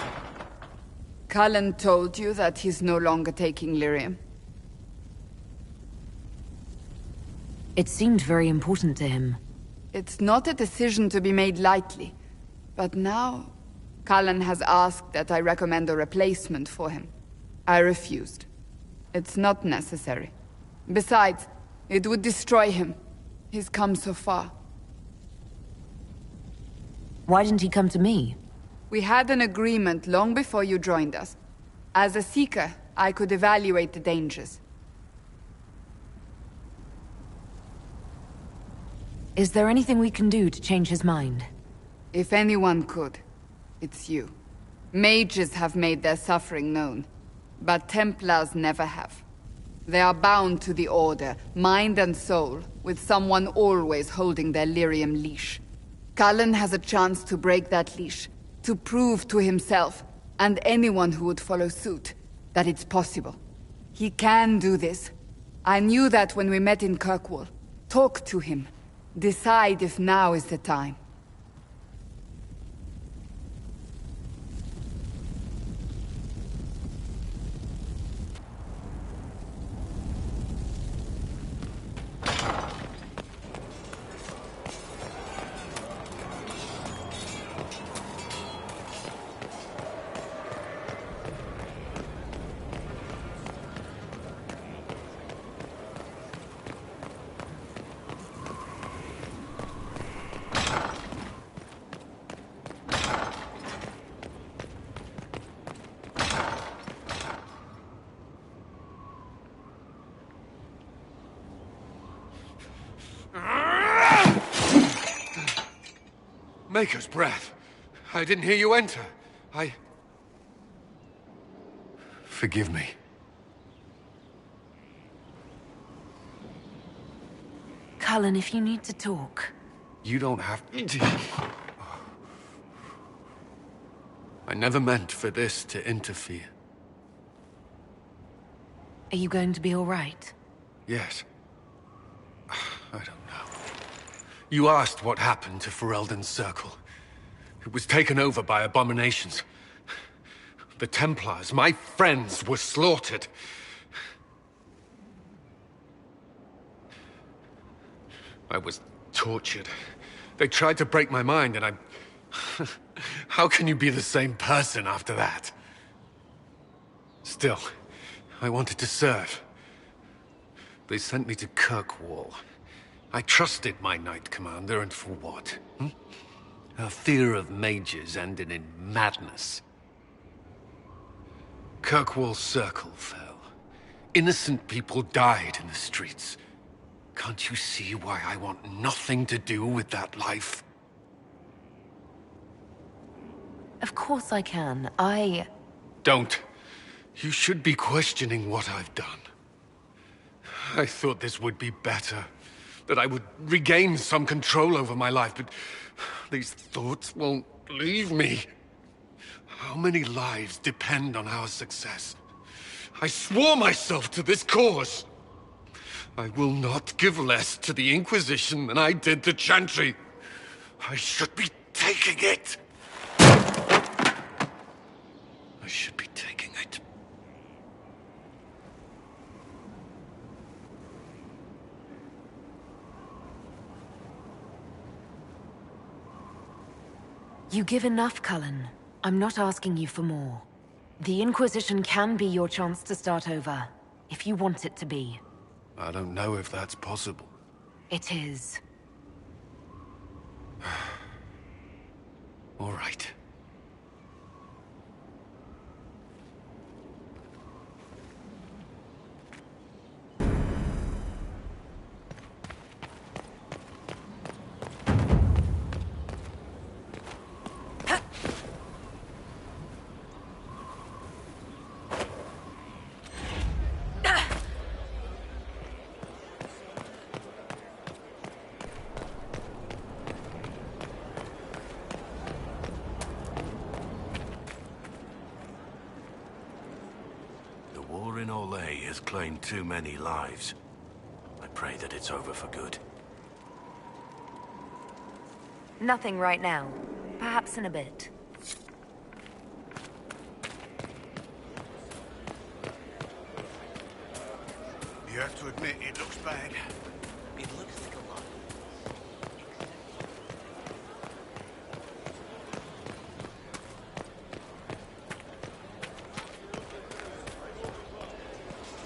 Cullen told you that he's no longer taking lyrium. It seemed very important to him. It's not a decision to be made lightly. But now, Cullen has asked that I recommend a replacement for him. I refused. It's not necessary. Besides, it would destroy him. He's come so far. Why didn't he come to me? We had an agreement long before you joined us. As a Seeker, I could evaluate the dangers. Is there anything we can do to change his mind? If anyone could, it's you. Mages have made their suffering known, but Templars never have. They are bound to the Order, mind and soul, with someone always holding their lyrium leash. Cullen has a chance to break that leash, to prove to himself, and anyone who would follow suit, that it's possible. He can do this. I knew that when we met in Kirkwall. Talk to him. Decide if now is the time. Maker's breath. I didn't hear you enter. Forgive me. Cullen, if you need to talk... You don't have to. I never meant for this to interfere. Are you going to be all right? Yes. I don't know. You asked what happened to Ferelden's Circle. It was taken over by abominations. The Templars, my friends, were slaughtered. I was tortured. They tried to break my mind, and I... How can you be the same person after that? Still, I wanted to serve. They sent me to Kirkwall. I trusted my Knight Commander, and for what? Her fear of mages ended in madness. Kirkwall Circle fell. Innocent people died in the streets. Can't you see why I want nothing to do with that life? Of course I can. Don't. You should be questioning what I've done. I thought this would be better. That I would regain some control over my life, but these thoughts won't leave me. How many lives depend on our success? I swore myself to this cause. I will not give less to the Inquisition than I did to Chantry. I should be taking it. I should be taking it. You give enough, Cullen. I'm not asking you for more. The Inquisition can be your chance to start over, if you want it to be. I don't know if that's possible. It is. All right. claimed too many lives. I pray that it's over for good. Nothing right now. Perhaps in a bit. You have to admit, it looks bad. It looks like a lot.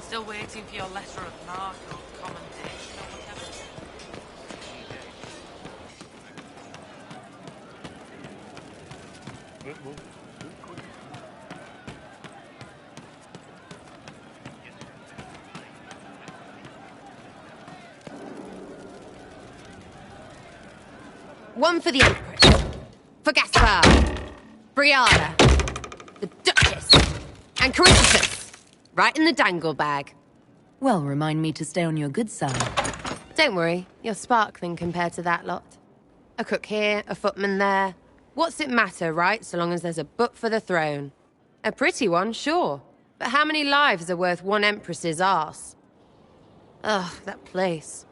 Still waiting for your letter of marque or commendation or whatever. One for the Empress. For Gaspar. Brianna. The Duchess. And Caritas. Right in the dangle bag. Well, remind me to stay on your good side. Don't worry, you're sparkling compared to that lot. A cook here, a footman there. What's it matter, right, so long as there's a book for the throne? A pretty one, sure. But how many lives are worth one Empress's arse? Ugh, that place.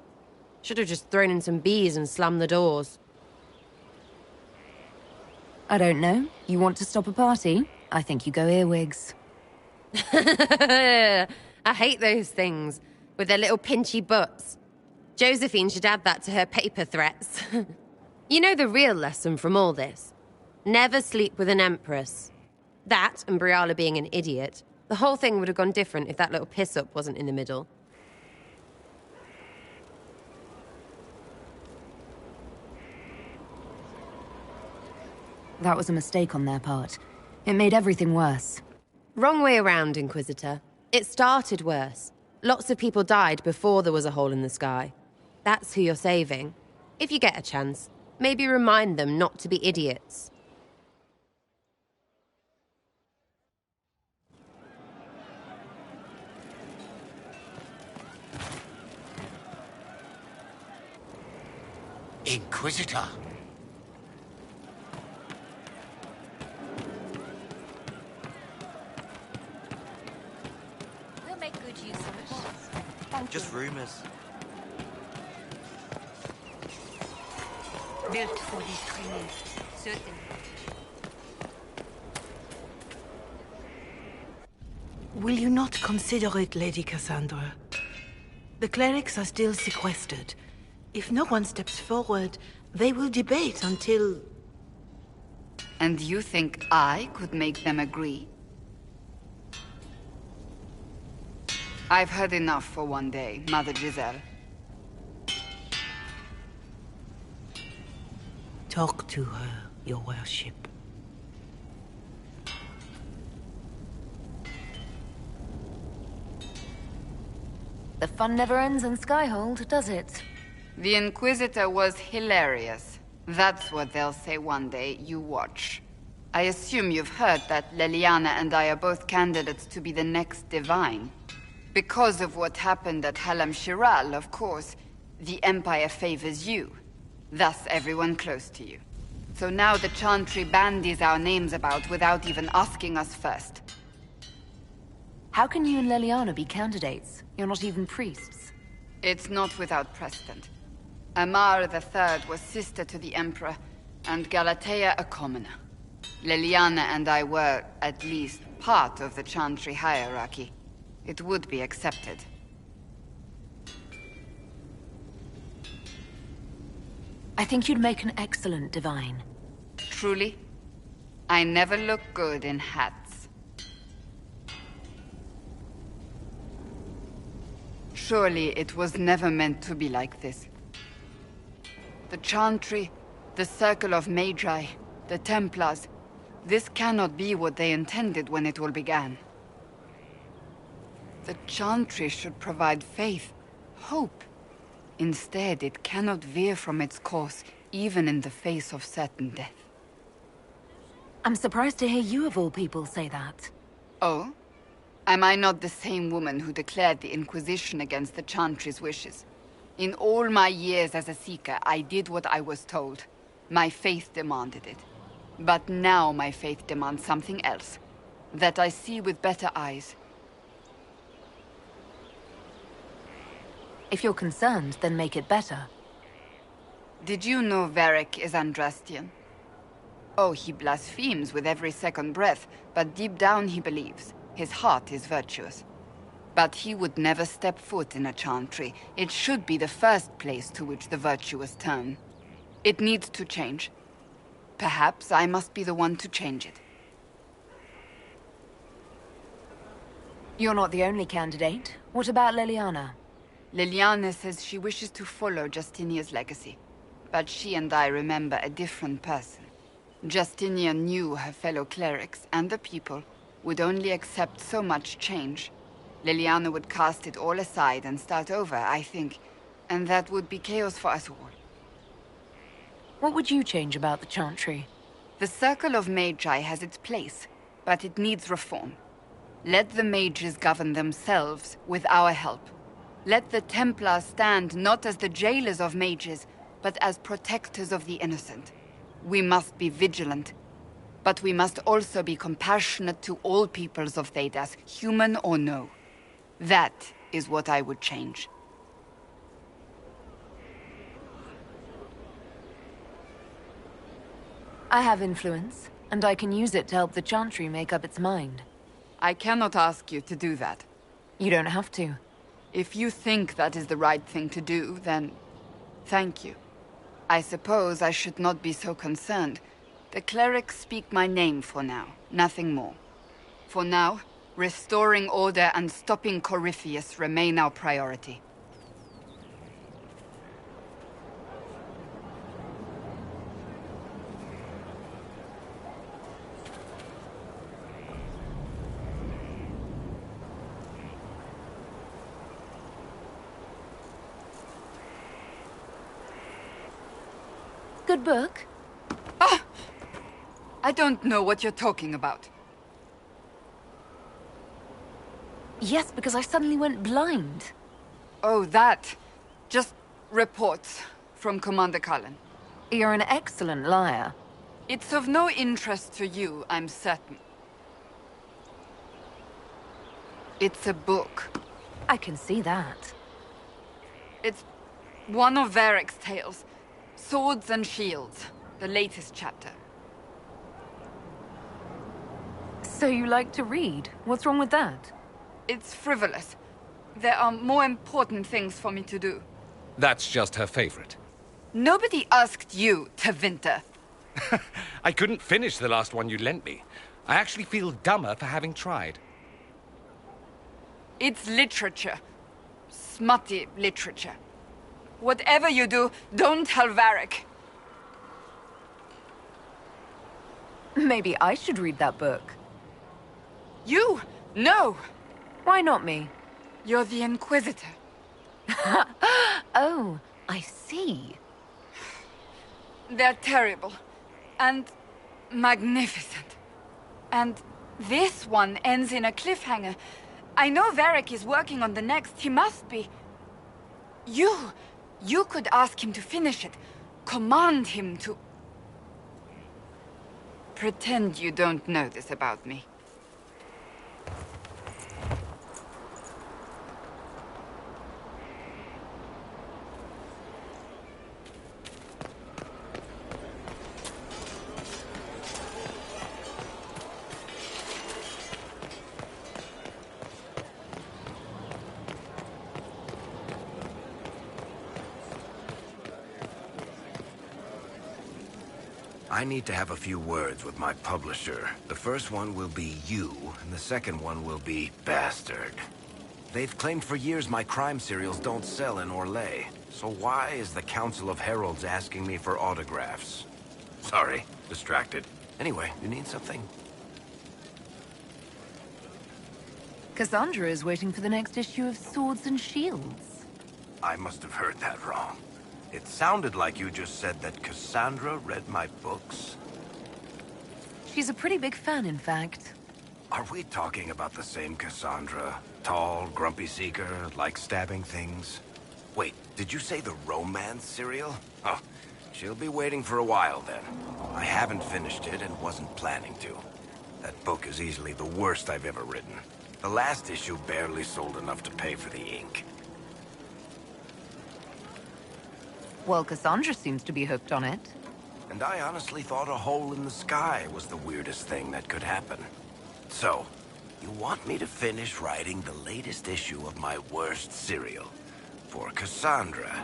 Should have just thrown in some bees and slammed the doors. I don't know. You want to stop a party? I think you go earwigs. I hate those things, with their little pinchy butts. Josephine should add that to her paper threats. You know the real lesson from all this? Never sleep with an Empress. That, and Briala being an idiot. The whole thing would have gone different if that little piss-up wasn't in the middle. That was a mistake on their part. It made everything worse. Wrong way around, Inquisitor. It started worse. Lots of people died before there was a hole in the sky. That's who you're saving. If you get a chance, maybe remind them not to be idiots. Inquisitor. We'll make good use of it. Just rumors. Built for these trainees, certainly. Will you not consider it, Lady Cassandra? The clerics are still sequestered. If no one steps forward, they will debate until... And you think I could make them agree? I've heard enough for one day, Mother Giselle. Talk to her, your worship. The fun never ends in Skyhold, does it? The Inquisitor was hilarious. That's what they'll say one day, you watch. I assume you've heard that Leliana and I are both candidates to be the next Divine. Because of what happened at Halam Shiral, of course, the Empire favors you. Thus everyone close to you. So now the Chantry bandies our names about without even asking us first. How can you and Leliana be candidates? You're not even priests. It's not without precedent. Amar III was sister to the Emperor, and Galatea a commoner. Leliana and I were, at least, part of the Chantry hierarchy. It would be accepted. I think you'd make an excellent Divine. Truly? I never look good in hats. Surely it was never meant to be like this. The Chantry, the Circle of Magi, the Templars, this cannot be what they intended when it all began. The Chantry should provide faith, hope. Instead, it cannot veer from its course, even in the face of certain death. I'm surprised to hear you of all people say that. Oh? Am I not the same woman who declared the Inquisition against the Chantry's wishes? In all my years as a Seeker, I did what I was told. My faith demanded it. But now my faith demands something else. That I see with better eyes. If you're concerned, then make it better. Did you know Varric is Andrastian? Oh, he blasphemes with every second breath, but deep down he believes. His heart is virtuous. But he would never step foot in a chantry. It should be the first place to which the virtuous turn. It needs to change. Perhaps I must be the one to change it. You're not the only candidate. What about Leliana? Leliana says she wishes to follow Justinia's legacy. But she and I remember a different person. Justinia knew her fellow clerics and the people would only accept so much change. Leliana would cast it all aside and start over, I think. And that would be chaos for us all. What would you change about the Chantry? The Circle of Magi has its place, but it needs reform. Let the mages govern themselves with our help. Let the Templars stand not as the jailers of mages, but as protectors of the innocent. We must be vigilant, but we must also be compassionate to all peoples of Thedas, human or no. That is what I would change. I have influence, and I can use it to help the Chantry make up its mind. I cannot ask you to do that. You don't have to. If you think that is the right thing to do, then thank you. I suppose I should not be so concerned. The clerics speak my name for now, nothing more. For now, restoring order and stopping Corypheus remain our priority. Good book? Ah! I don't know what you're talking about. Yes, because I suddenly went blind. Oh, that. Just reports from Commander Cullen. You're an excellent liar. It's of no interest to you, I'm certain. It's a book. I can see that. It's one of Varric's tales. Swords and Shields, the latest chapter. So you like to read? What's wrong with that? It's frivolous. There are more important things for me to do. That's just her favorite. Nobody asked you, Tevinter. I couldn't finish the last one you lent me. I actually feel dumber for having tried. It's literature. Smutty literature. Whatever you do, don't tell Varric. Maybe I should read that book. You? No! Why not me? You're the Inquisitor. Oh, I see. They're terrible. And magnificent. And this one ends in a cliffhanger. I know Varric is working on the next. He must be. You could ask him to finish it. Command him to... Pretend you don't know this about me. I need to have a few words with my publisher. The first one will be you, and the second one will be Bastard. They've claimed for years my crime serials don't sell in Orlais. So why is the Council of Heralds asking me for autographs? Sorry, distracted. Anyway, you need something? Cassandra is waiting for the next issue of Swords and Shields. I must have heard that wrong. It sounded like you just said that Cassandra read my books. She's a pretty big fan, in fact. Are we talking about the same Cassandra? Tall, grumpy seeker, like stabbing things? Wait, did you say the romance serial? Oh, she'll be waiting for a while then. I haven't finished it and wasn't planning to. That book is easily the worst I've ever written. The last issue barely sold enough to pay for the ink. Well, Cassandra seems to be hooked on it. And I honestly thought a hole in the sky was the weirdest thing that could happen. So, you want me to finish writing the latest issue of my worst serial for Cassandra?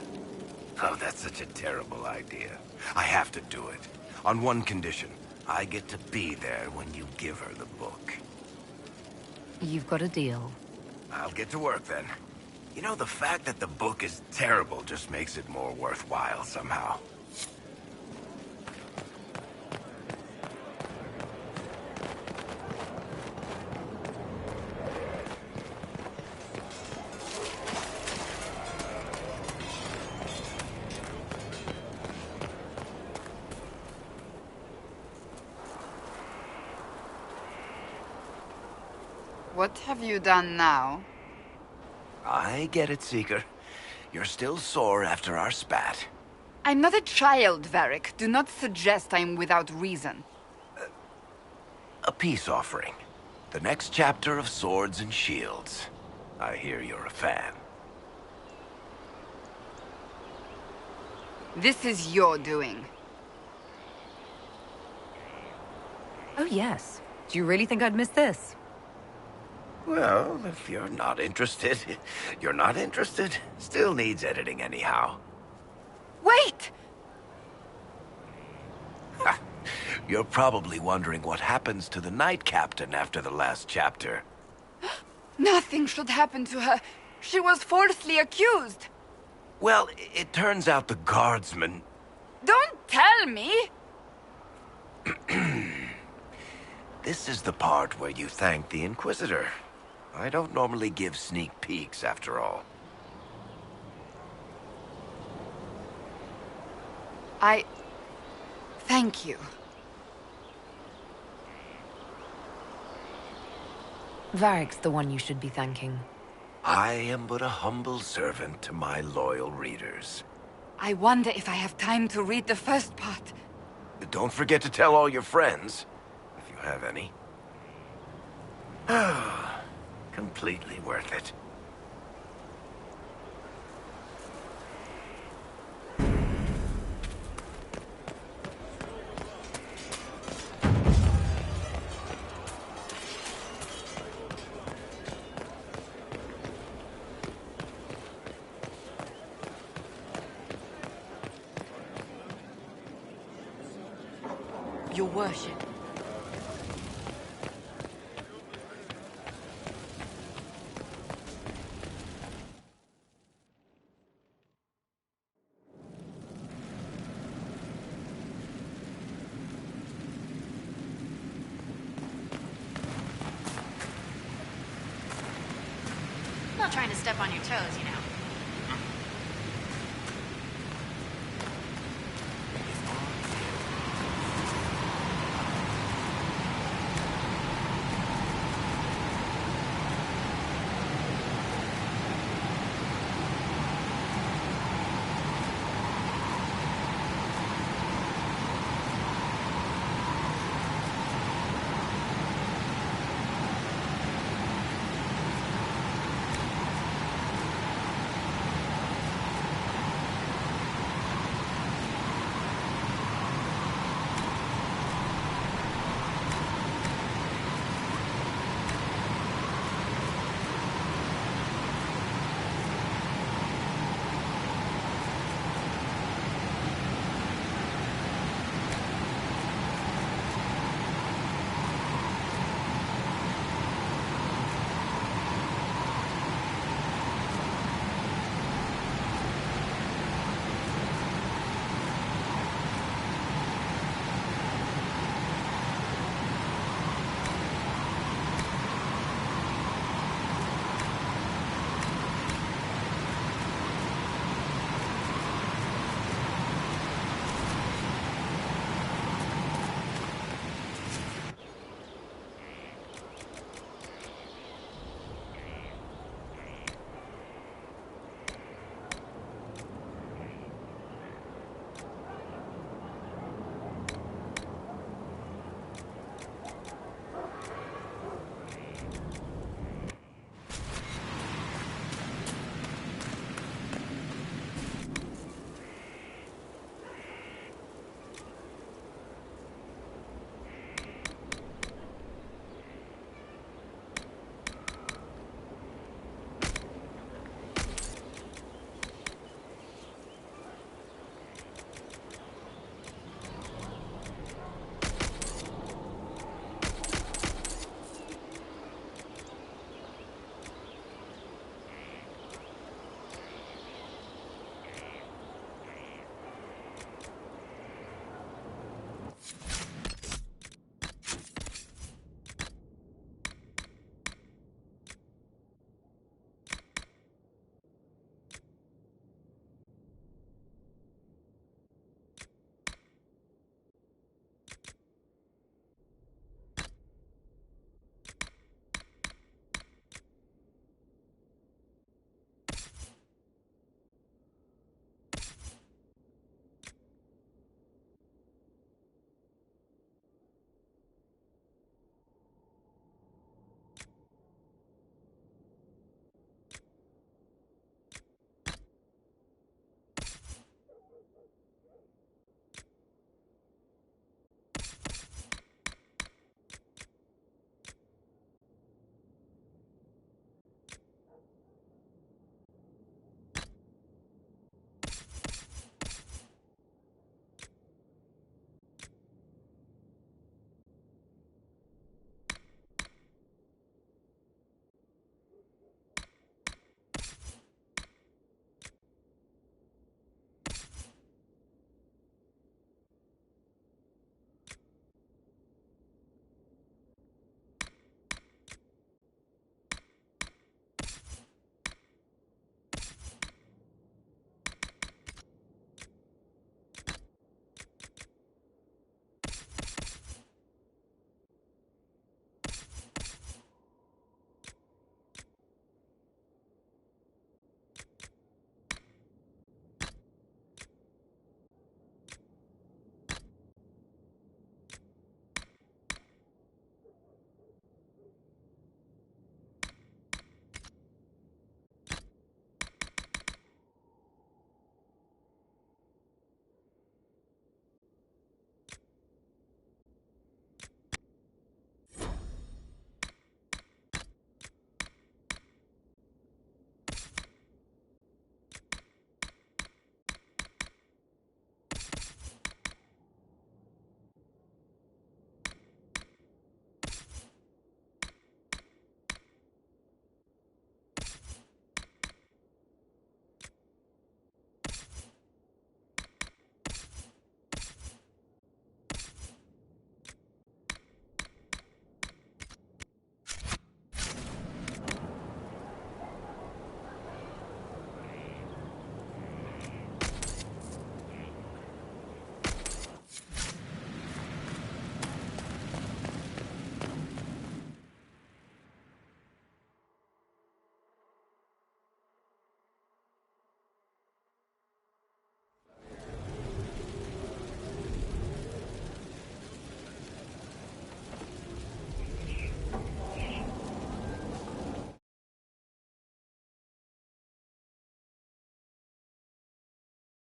Oh, that's such a terrible idea. I have to do it. On one condition. I get to be there when you give her the book. You've got a deal. I'll get to work then. You know, the fact that the book is terrible just makes it more worthwhile somehow. What have you done now? I get it, Seeker. You're still sore after our spat. I'm not a child, Varric. Do not suggest I'm without reason. A peace offering. The next chapter of Swords and Shields. I hear you're a fan. This is your doing. Oh, yes. Do you really think I'd miss this? Well, if you're not interested, you're not interested. Still needs editing anyhow. Wait! You're probably wondering what happens to the Knight Captain after the last chapter. Nothing should happen to her. She was falsely accused. Well, it turns out the guardsman... Don't tell me! This is the part where you thank the Inquisitor. I don't normally give sneak peeks, after all. Thank you. Varric's the one you should be thanking. I am but a humble servant to my loyal readers. I wonder if I have time to read the first part. Don't forget to tell all your friends, if you have any. Completely worth it. Your worship. Not trying to step on your toes, you know.